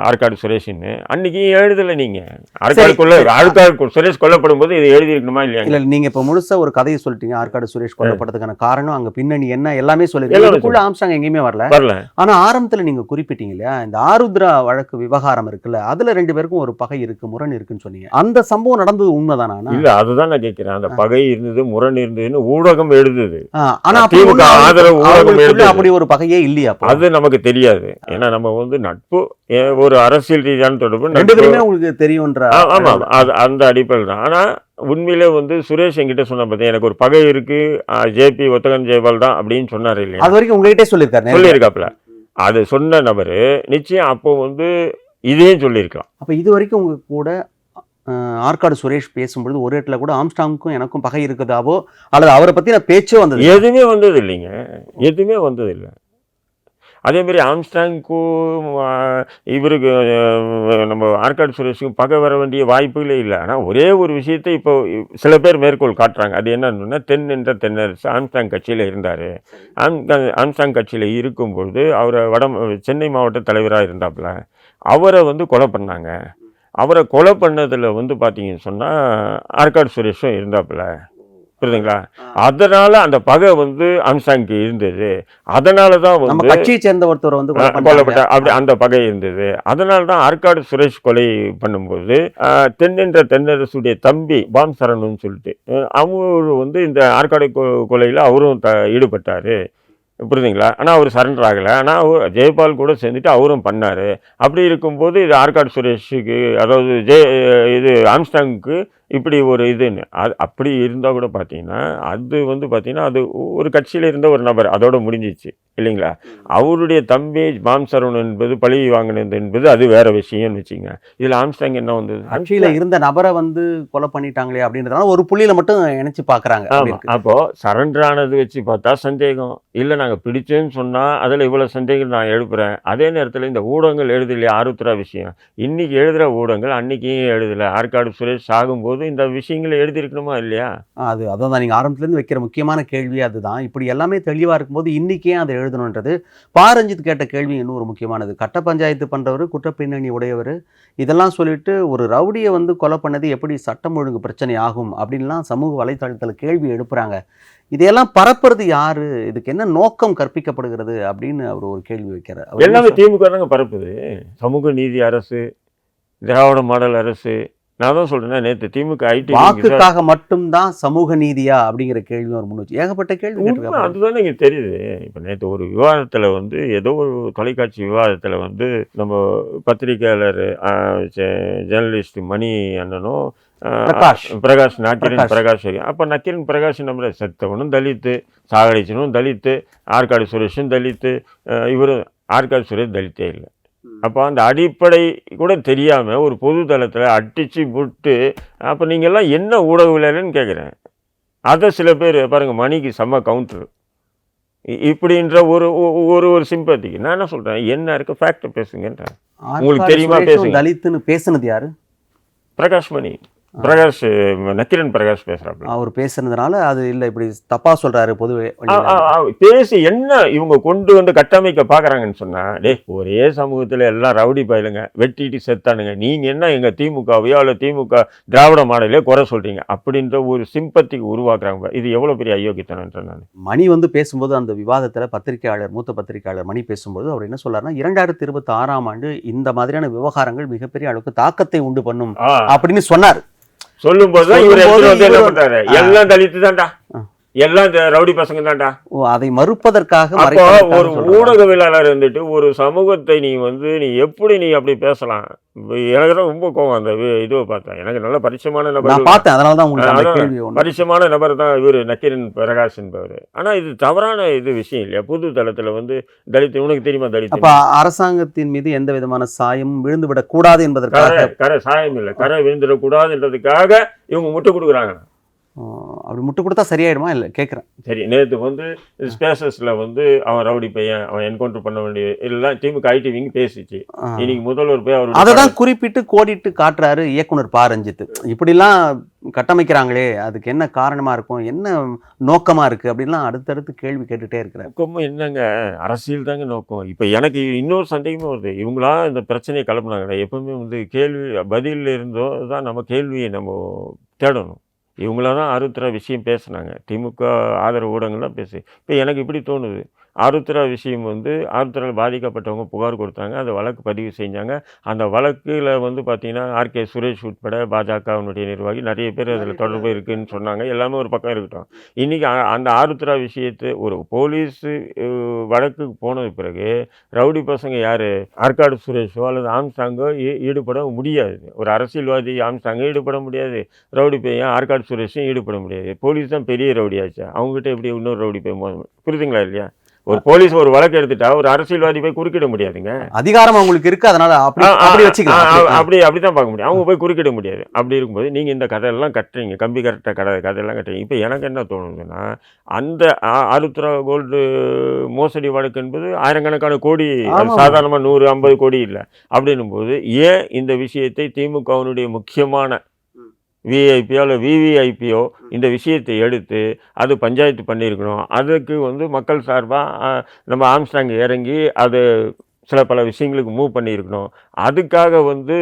Speaker 3: ஆற்காடு சுரேஷின்னு அன்னைக்கு எழுதல நீங்க. ஆற்காடு சுரேஷ் கொல்லப்படும் போது இதை எழுதியிருக்கணுமா இல்லையா?
Speaker 4: இல்ல நீங்க இப்ப முழுசா ஒரு கதையை சொல்லிட்டீங்க. ஆற்காடு சுரேஷ் கொல்லப்பட்டதுக்கான காரணம், அங்க பின்னணி என்ன, எல்லாமே சொல்லிருக்கீங்க. ஆம்ஸ்ட்ராங் எங்கேயுமே வரல. ஆனா ஆரம்பத்துல நீங்க குறிப்பிட்டீங்க இல்லையா, இந்த ஆருத்ரா வழக்கு விவகாரம் இருக்குல்ல, அதுல 2 பேருக்கும் ஒரு பகை இருக்கு, முரண் இருக்குன்னு சொன்னீங்க. அந்த சம்பவம் நடந்தது உண்மைதானா?
Speaker 3: இல்ல, அதுதான் நான் கேட்கிறேன். அந்த பகை இருந்தது, முரண் இருந்ததுன்னு ஊடகம் எழுதுது.
Speaker 4: ஆனா
Speaker 3: ஆதரவு ஊடகம் எழுதுது.
Speaker 4: அப்படி ஒரு பகையே இல்லையா?
Speaker 3: அது நமக்கு தெரியாது. ஏன்னா நம்ம நட்பு, ஒரு அரசியல் ரீதியான தொடர்பு
Speaker 4: 2 பேருமே உங்களுக்கு தெரியும்ன்ற.
Speaker 3: ஆமா, அந்த அடிப்படையில் தான். ஆனா உண்மையிலே சுரேஷ் என்கிட்ட சொன்ன பார்த்தேன், எனக்கு ஒரு பகை இருக்கு, ஜேபி ஒத்தகன் ஜெயபால் தான் அப்படின்னு சொன்னாரு இல்லையா?
Speaker 4: அது வரைக்கும் உங்ககிட்டே
Speaker 3: சொல்லியிருக்காப்ல. அது சொன்ன நபரு நிச்சயம் அப்போ இதையும் சொல்லியிருக்கலாம்.
Speaker 4: அப்ப இது வரைக்கும் உங்க கூட ஆற்காடு சுரேஷ் பேசும்பொழுது ஒரு இடத்துல கூட ஆம்ஸ்ட்ராங்க்கும் எனக்கும் பகை இருக்குதாவோ அல்லது அவரை பத்தின பேச்சோ வந்தது?
Speaker 3: எதுவுமே வந்தது இல்லைங்க, எதுவுமே வந்தது இல்லை. அதேமாரி ஆம்ஸ்ட்ராங்க்கும் இவருக்கு நம்ம ஆற்காடு சுரேஷுக்கும் பகை வர வேண்டிய வாய்ப்புகளே இல்லை. ஆனால் ஒரே ஒரு விஷயத்தை இப்போ சில பேர் மேற்கோள் காட்டுறாங்க. அது என்னன்னா, தென் என்ற தென்னரசு ஆம்ஸ்ட்ராங் கட்சியில் இருந்தார். ஆம்ஸ்ட்ராங் கட்சியில் இருக்கும்பொழுது அவரை சென்னை மாவட்ட தலைவராக இருந்தாப்புல. அவரை கொலை பண்ணாங்க. அவரை கொலை பண்ணதில் பார்த்தீங்கன்னு சொன்னால் ஆற்காடு சுரேஷும் இருந்தாப்புல. புரியுதுங்களா? அதனால அந்த பகை ஆம்ஸ்ட்ராங்க்கு இருந்தது. அதனால தான்
Speaker 4: கட்சியை சேர்ந்த ஒருத்தர்
Speaker 3: கொல்லப்பட்ட அப்படி அந்த பகை இருந்தது. அதனால தான் ஆற்காடு சுரேஷ் கொலை பண்ணும்போது தென்னென்ற தென்னரசுடைய தம்பி பாம் சரணுன்னு சொல்லிட்டு அவரு இந்த ஆற்காடு கொலையில் அவரும் ஈடுபட்டார். புரியுதுங்களா? ஆனால் அவர் சரண்டர் ஆகலை. ஆனால் ஜெயபால் கூட சேர்ந்துட்டு அவரும் பண்ணார். அப்படி இருக்கும்போது இது ஆற்காடு சுரேஷுக்கு, அதாவது இது ஆம்ஸ்ட்ராங்க்கு இப்படி ஒரு இதுன்னு அப்படி இருந்தால் கூட பார்த்தீங்கன்னா அது பார்த்தீங்கன்னா அது ஒரு கட்சியில் இருந்த ஒரு நபர், அதோட முடிஞ்சிச்சு இல்லைங்களா? அவருடைய தம்பி பாம் சரவணன் என்பது பழி வாங்கினது என்பது அது வேற விஷயம்னு வச்சுங்க. இதில் ஆம்ஸ்ட்ராங் என்ன வந்தது?
Speaker 4: கட்சியில் இருந்த நபரை கொலை பண்ணிட்டாங்களே அப்படின்றதுனால ஒரு புள்ளியில மட்டும் நினைச்சு பார்க்குறாங்க.
Speaker 3: அப்போ சரண்டர் ஆனது வச்சு பார்த்தா சந்தேகம் இல்லை. நாங்கள் பிடிச்சேன்னு சொன்னால் அதில் இவ்வளோ சந்தேகம் நான் எழுப்புறேன். அதே நேரத்தில் இந்த ஊடகங்கள் எழுதலையே ஆருத்ரா விஷயம், இன்னைக்கு எழுதுகிற ஊடகங்கள் அன்னைக்கும் எழுதலை. ஆற்காடு சுரேஷ் சாகும்போது இந்த விஷயங்களை எழுதியிருக்கணுமா இல்லையா?
Speaker 4: அதான் நீங்கள் ஆரம்பத்துலேருந்து வைக்கிற முக்கியமான கேள்வி அதுதான். இப்படி எல்லாமே தெளிவாக இருக்கும்போது இன்றைக்கே அதை எழுதணுன்றது. பாரஞ்சித் கேட்ட கேள்வி இன்னும் ஒரு முக்கியமானது. கட்ட பஞ்சாயத்து பண்ணுறவர், குற்ற பின்னணி உடையவர், இதெல்லாம் சொல்லிட்டு ஒரு ரவுடியை கொலை பண்ணது எப்படி சட்டம் ஒழுங்கு பிரச்சனை ஆகும் அப்படின்லாம் சமூக வலைத்தளத்தில் கேள்வி எழுப்புறாங்க. இதையெல்லாம் பரப்புறது யாரு? இதுக்கு என்ன நோக்கம் கற்பிக்கப்படுகிறது அப்படின்னு அவர் ஒரு கேள்வி வைக்கிறார்.
Speaker 3: எல்லாமே திமுக பரப்புது. சமூக நீதி அரசு, திராவிட மாடல் அரசு. நான் தான் சொல்றேன், நேற்று திமுக ஐடி
Speaker 4: வாக்குக்காக மட்டும்தான் சமூக நீதியா அப்படிங்கிற கேள்வி ஒரு முன் வச்சு ஏகப்பட்ட கேள்வி.
Speaker 3: அதுதான் நீங்க தெரியுது. இப்போ நேற்று ஒரு விவாதத்தில் ஏதோ ஒரு தொலைக்காட்சி விவாதத்தில் நம்ம பத்திரிகையாளர் ஜேர்னலிஸ்ட் மணி அண்ணனும் பிரகாஷ் நக்கீரன் பிரகாஷ். அப்போ நக்கீரன் பிரகாஷ் நம்ம செத்தவனும் தலித்து, சாகடிச்சனும் தலித்து, ஆற்காடு சுரேஷும் தலித்து, இவரும் ஆற்காடு சுரேஷ் தலித்தே இல்லை. அப்போ அந்த அடிப்படை கூட தெரியாமல் ஒரு பொது தளத்தில் அடித்து விட்டு, அப்போ நீங்கள்லாம் என்ன ஊடகவியலன்னு கேட்குறேன். அதை சில பேர் பாருங்கள், மணிக்கு செம்ம கவுண்டர் இப்படின்ற ஒரு சிம்பத்திக்கு நான் என்ன சொல்கிறேன், என்ன இருக்க ஃபேக்டர் பேசுங்கன்றேன். உங்களுக்கு தெரியுமா பேசுங்க.
Speaker 4: தலித்துன்னு பேசுனது யாரு?
Speaker 3: பிரகாஷ் மணி. பிரகாஷ் நக்கீரன் பிரகாஷ் பேசுறாங்க.
Speaker 4: அவர் பேசுனதுனால அது இல்லை, இப்படி தப்பா சொல்றாரு. பொது
Speaker 3: பேசி என்ன இவங்க கொண்டு கட்டமைக்க பாக்குறாங்கன்னு சொன்னா, ஒரே சமூகத்துல எல்லாம் ரவுடி பயிலுங்க, வெட்டிட்டு செத்தானுங்க, நீங்க என்ன எங்க திமுகவையோ அல்ல திமுக திராவிட மாடலே குறை சொல்றீங்க அப்படின்ற ஒரு சிம்பத்திக்கு உருவாக்குறாங்க. இது எவ்வளவு பெரிய அயோக்கியத்தனன்ற. நான்
Speaker 4: மணி பேசும்போது அந்த விவாதத்துல பத்திரிகையாளர், மூத்த பத்திரிகையாளர் மணி பேசும்போது அவர் என்ன சொல்றாருன்னா, 2026ஆம் ஆண்டு இந்த மாதிரியான விவகாரங்கள் மிகப்பெரிய அளவுக்கு தாக்கத்தை உண்டு பண்ணும் அப்படின்னு சொன்னார்.
Speaker 3: சொல்லும் போதுதான் இவர் என்ன பண்றாரு, எல்லாம் தலித்து தான்டா, எல்லாம் ரவுடி பசங்க தான்டா.
Speaker 4: அதை மறுப்பதற்காக
Speaker 3: ஒரு ஊடகவியலாளர் இருந்துட்டு ஒரு சமூகத்தை நீ நீ எப்படி நீ அப்படி பேசலாம்? எனக்கு ரொம்ப கோவம் அந்த இதுவை பார்த்தேன். எனக்கு நல்ல பரிச்சயமான நபர்
Speaker 4: பார்த்தேன், அதனாலதான்
Speaker 3: பரிச்சயமான நபர் தான் இவர் நக்கீரன் பிரகாஷ் என்பவர். ஆனா இது தவறான விஷயம் இல்லையா? புது தளத்துல தலித், உனக்கு தெரியுமா தலித்?
Speaker 4: அப்ப அரசாங்கத்தின் மீது எந்த விதமான சாயமும் விழுந்து விடக் கூடாது என்பதற்காக,
Speaker 3: கரை சாயம் இல்லை, கரை விழுந்துடக்கூடாது என்றதுக்காக இவங்க முட்டு கொடுக்குறாங்க.
Speaker 4: அப்படி முட்டு கொடுத்தா சரியாயிடுமா? இல்லை கேட்குறேன்.
Speaker 3: சரி, நேற்று வந்து ஸ்பேசஸில் வந்து அவன் ரவுடி பையன், அவன் என்கவுண்டர் பண்ண வேண்டிய எல்லாம் திமுக ஐடி விங் பேசிச்சு. இன்னைக்கு முதல்வர் போய்
Speaker 4: அதை
Speaker 3: அவர்
Speaker 4: தான் குறிப்பிட்டு கோடிட்டு காட்டுறாரு இயக்குனர் ப. ரஞ்சித். இப்படிலாம் கட்டமைக்கிறாங்களே, அதுக்கு என்ன காரணமாக இருக்கும், என்ன நோக்கமாக இருக்குது அப்படின்லாம் அடுத்தடுத்து கேள்வி கேட்டுகிட்டே இருக்கிறார்.
Speaker 3: நோக்கமும் என்னங்க, அரசியல் தாங்க நோக்கம். இப்போ எனக்கு இன்னொரு சந்தேகமும் வருது, இவங்களா இந்த பிரச்சனையை கிளப்புனாங்களே, எப்பவுமே வந்து கேள்வி பதிலில் இருந்தோ தான் நம்ம கேள்வியை நம்ம தேடணும். இவங்கள தான் ஆருத்ரா விஷயம் பேசுனாங்க, திமுக ஆதரவு ஊடகங்கள்லாம் பேசு. இப்போ எனக்கு இப்படி தோணுது, ஆருத்ரா விஷயம் வந்து ஆருத்ராவில் பாதிக்கப்பட்டவங்க புகார் கொடுத்தாங்க, அந்த வழக்கு பதிவு செஞ்சாங்க. அந்த வழக்கில் வந்து பார்த்தீங்கன்னா ஆர்கே சுரேஷ் உட்பட பாஜகவினுடைய நிர்வாகி நிறைய பேர் அதில் தொடர்பு இருக்குதுன்னு சொன்னாங்க. எல்லாமே ஒரு பக்கம் இருக்கட்டும். இன்றைக்கி அந்த ஆருத்ரா விஷயத்தை ஒரு போலீஸு வழக்குக்கு போனது பிறகு ரவுடி பசங்க யார், ஆற்காடு சுரேஷோ அல்லது ஆம்ஸ்டாங்கோ ஈடுபட முடியாது. ஒரு அரசியல்வாதி ஆம்ஸ்டாங்கோ ஈடுபட முடியாது, ரவுடி பையன் ஆற்காடு சுரேஷும் ஈடுபட முடியாது. போலீஸ் தான் பெரிய ரவுடி ஆச்சு, அவங்ககிட்ட எப்படி இன்னொரு ரவுடி பையன் புரியுதுங்களா இல்லையா? ஒரு போலீஸ் ஒரு வழக்கு எடுத்துட்டா ஒரு அரசியல்வாதி போய் குறுக்கிட முடியாதுங்க.
Speaker 4: அதிகாரம் அவங்களுக்கு இருக்கு, அதனால அப்படி வச்சுக்கலாம்.
Speaker 3: அப்படிதான் பார்க்க முடியும், அவங்க போய் குறுக்கிட முடியாது. அப்படி இருக்கும்போது நீங்க இந்த கதையெல்லாம் கட்டுறீங்க, கம்பி கரெக்டாக கதையெல்லாம் கட்டுறீங்க. இப்போ எனக்கு என்ன தோணுதுன்னா, அந்த ஆருத்ரா கோல்டு மோசடி வழக்கு என்பது ஆயிரக்கணக்கான கோடி, சாதாரணமாக 150 கோடி இல்லை. அப்படின்னும் போது ஏன் இந்த விஷயத்தை திமுகவினுடைய முக்கியமான விஐபியோ இல்லை விவிஐபியோ இந்த விஷயத்தை எடுத்து அது பஞ்சாயத்து பண்ணியிருக்கணும். அதுக்கு வந்து மக்கள் சார்பாக நம்ம ஆம்ஸ்டாங் இறங்கி அது சில பல விஷயங்களுக்கு மூவ் பண்ணியிருக்கணும். அதுக்காக வந்து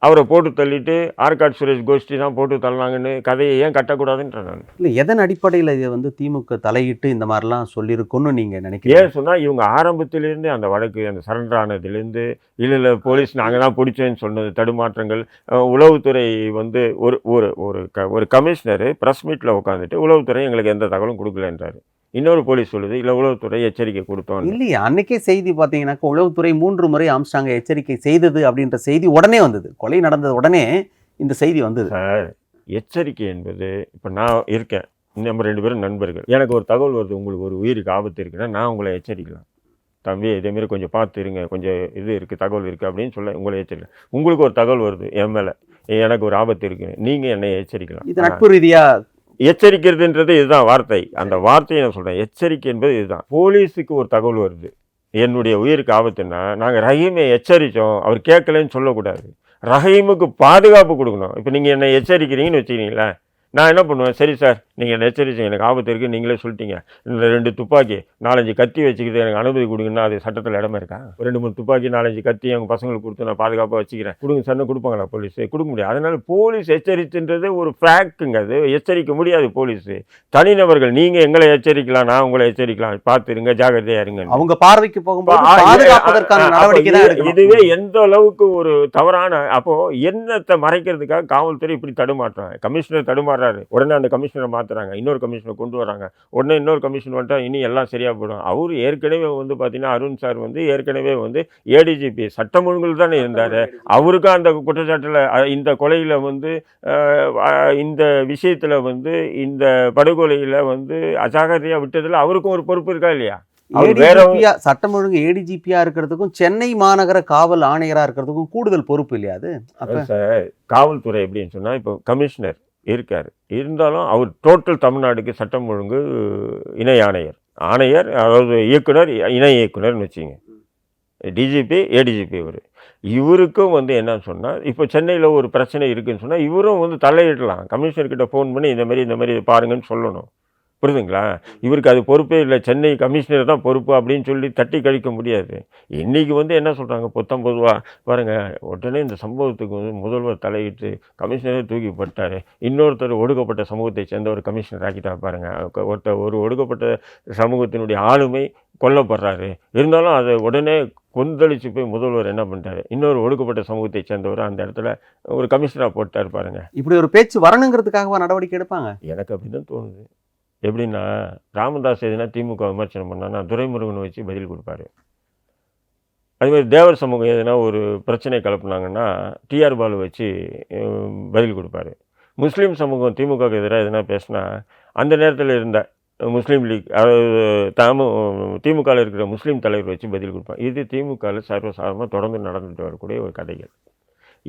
Speaker 3: அவரை போட்டு தள்ளிட்டு ஆற்காடு சுரேஷ் கோஷ்டி தான் போட்டு தள்ளினாங்கன்னு கதையை ஏன் கட்டக்கூடாதுன்ற நான்.
Speaker 4: இல்லை, எதன் அடிப்படையில் இதை வந்து திமுக தலையிட்டு இந்த மாதிரிலாம் சொல்லியிருக்குன்னு நீங்கள் நினைக்கிறீங்க?
Speaker 3: ஏன் சொன்னால், இவங்க ஆரம்பத்திலேருந்து அந்த வழக்கு அந்த சரண்டர் ஆனதுலேருந்து இல்லை போலீஸ் நாங்கள் தான் பிடிச்சேன்னு சொன்னது தடுமாற்றங்கள், உளவுத்துறை வந்து ஒரு கமிஷனர் ப்ரெஸ் மீட்டில் உட்காந்துட்டு உளவுத்துறை எங்களுக்கு எந்த தகவலும் கொடுக்கலன்றாரு. இன்னொரு போலீஸ் சொல்லுது இல்லை உளவுத்துறை எச்சரிக்கை கொடுத்தோம்.
Speaker 4: இல்லையா, அன்னைக்கே செய்தி பார்த்தீங்கன்னாக்கா உளவுத்துறை 3 முறை ஆம்ஸ்டாங்கை எச்சரிக்கை செய்தது அப்படின்ற செய்தி உடனே வந்தது. கொலை நடந்தது உடனே இந்த செய்தி வந்தது.
Speaker 3: சார், எச்சரிக்கை என்பது இப்போ நான் இருக்கேன், நம்ம 2 பேரும் நண்பர்கள், எனக்கு ஒரு தகவல் வருது உங்களுக்கு ஒரு உயிருக்கு ஆபத்து இருக்குன்னா நான் உங்களை எச்சரிக்கலாம், தம்பி இதேமாரி கொஞ்சம் பார்த்து இருங்க, கொஞ்சம் இது இருக்குது தகவல் இருக்குது அப்படின்னு சொல்ல உங்களை எச்சரிக்கலாம். உங்களுக்கு ஒரு தகவல் வருது என் மேலே, எனக்கு ஒரு ஆபத்து இருக்குது, நீங்கள் என்னை எச்சரிக்கலாம்.
Speaker 4: இது நட்பு ரீதியாக
Speaker 3: எச்சரிக்கிறதுன்றது இதுதான் வார்த்தை, அந்த வார்த்தையை நான் சொல்கிறேன். எச்சரிக்கை என்பது இதுதான். போலீஸுக்கு ஒரு தகவல் வருது என்னுடைய உயிருக்கு ஆபத்துன்னா நாங்கள் ரஹீமை எச்சரித்தோம், அவர் கேட்கலன்னு சொல்லக்கூடாது, ரஹீமுக்கு பாதுகாப்பு கொடுக்கணும். இப்போ நீங்கள் என்னை எச்சரிக்கிறீங்கன்னு வச்சுக்கிங்களேன், நான் என்ன பண்ணுவேன், சரி சார் நீங்கள் என்ன எச்சரிச்சிங்க, எனக்கு ஆபத்து இருக்குது நீங்களே சொல்லிட்டீங்க, இந்த 2 துப்பாக்கி 4-5 கத்தி வச்சுக்கிட்டு எனக்கு அனுமதி கொடுங்கன்னா அது சட்டத்தில் இடமா இருக்கா? 2-3 துப்பாக்கி 4-5 கத்தி எங்கள் பசங்களுக்கு கொடுத்து நான் பாதுகாப்பாக வச்சுக்கிறேன் கொடுங்க சார்னு கொடுப்பாங்களா போலீஸு? கொடுக்க முடியாது. அதனால் போலீஸ் எச்சரித்துன்றது ஒரு ஃபேக்ட்டுங்க, அது எச்சரிக்க முடியாது போலீஸு. தனிநபர்கள் நீங்கள் எங்களை எச்சரிக்கலாம், நான் உங்களை எச்சரிக்கலாம், பார்த்துருங்க ஜாகிரதையாக இருங்க,
Speaker 4: அவங்க பார்வைக்கு போகும்போது பாதுகாப்பதற்கான நடவடிக்கை தான் எடுக்கணும்.
Speaker 3: இதுவே எந்த அளவுக்கு ஒரு தவறான, அப்போது என்னத்தை மறைக்கிறதுக்காக காவல்துறை இப்படி தடுமாற்றாங்க. கமிஷனர் தடுமாறுறாரு, உடனே அந்த கமிஷனரை மாற்றுறாங்க, இன்னொரு கமிஷனை கொண்டு வராங்க, உடனே இன்னொரு கமிஷன் வந்துட்டா இனி எல்லாம் சரியாக போயிடும். அவர் ஏற்கனவே வந்து பார்த்தீங்கன்னா அருண் சார் வந்து ஏற்கனவே வந்து ஏடிஜிபி சட்டம் ஒழுங்கில் தானே இருந்தார். அவருக்கும் அந்த குற்றச்சாட்டில் இந்த கொலையில் வந்து இந்த விஷயத்தில் வந்து இந்த படுகொலையில் வந்து அஜாகிரதையாக விட்டதில் அவருக்கும் ஒரு பொறுப்பு இருக்கா இல்லையா?
Speaker 4: சட்டம் ஒழுங்கு ஏடிஜிபியா இருக்கிறதுக்கும் சென்னை மாநகர காவல் ஆணையராக இருக்கிறதுக்கும் கூடுதல் பொறுப்பு இல்லையா? அது
Speaker 3: சார், காவல்துறை எப்படின்னு சொன்னால் இப்போ கமிஷனர் இருக்கார், இருந்தாலும் அவர் டோட்டல் தமிழ்நாடுக்கு சட்டம் ஒழுங்கு இணை ஆணையர், அதாவது இயக்குனர், இணை இயக்குனர்னு வச்சுங்க, டிஜிபி ஏடிஜிபி. இவருக்கும் வந்து என்னன்னு சொன்னால், இப்போ சென்னையில் ஒரு பிரச்சனை இருக்குதுன்னு சொன்னால் இவரும் வந்து தலையிடலாம், கமிஷனர்கிட்ட ஃபோன் பண்ணி இந்த மாதிரி பாருங்கன்னு சொல்லணும். புரியுதுங்களா? இவருக்கு அது பொறுப்பே இல்லை, சென்னை கமிஷனர் தான் பொறுப்பு அப்படின்னு சொல்லி தட்டி கழிக்க முடியாது. இன்றைக்கி வந்து என்ன சொல்கிறாங்க, 19 பாருங்கள், உடனே இந்த சம்பவத்துக்கு வந்து முதல்வர் தலையிட்டு கமிஷனரே தூக்கி போட்டார், இன்னொருத்தர் ஒடுக்கப்பட்ட சமூகத்தை சேர்ந்த ஒரு கமிஷனர் ஆக்கிட்டா பாருங்கள், ஒரு ஒடுக்கப்பட்ட சமூகத்தினுடைய ஆளுமை கொல்லப்படுறாரு, இருந்தாலும் அதை உடனே கொந்தளிச்சு போய் முதல்வர் என்ன பண்ணிட்டாரு, இன்னொரு ஒடுக்கப்பட்ட சமூகத்தை சேர்ந்தவர் அந்த இடத்துல ஒரு கமிஷனராக போட்டார் பாருங்கள்.
Speaker 4: இப்படி ஒரு பேச்சு வரணுங்கிறதுக்காகவா நடவடிக்கை எடுப்பாங்க? எனக்கு
Speaker 3: அப்படி தான் தோணுது. எப்படின்னா, ராமதாஸ் எதுனா திமுக விமர்சனம் பண்ணான்னா துரைமுருகனை வச்சு பதில் கொடுப்பாரு. அதுமாதிரி தேவர் சமூகம் எதுனா ஒரு பிரச்சனை கிளப்புனாங்கன்னா டிஆர் பாலு வச்சு பதில் கொடுப்பாரு. முஸ்லீம் சமூகம் திமுகவுக்கு எதிராக எதுனா பேசினா அந்த நேரத்தில் இருந்த முஸ்லீம் லீக், அதாவது திமுகவில் இருக்கிற முஸ்லீம் தலைவர் வச்சு பதில் கொடுப்பாங்க. இது திமுகவில் சர்வசாதாரணமாக தொடர்ந்து நடந்துட்டு வரக்கூடிய ஒரு கதைகள்.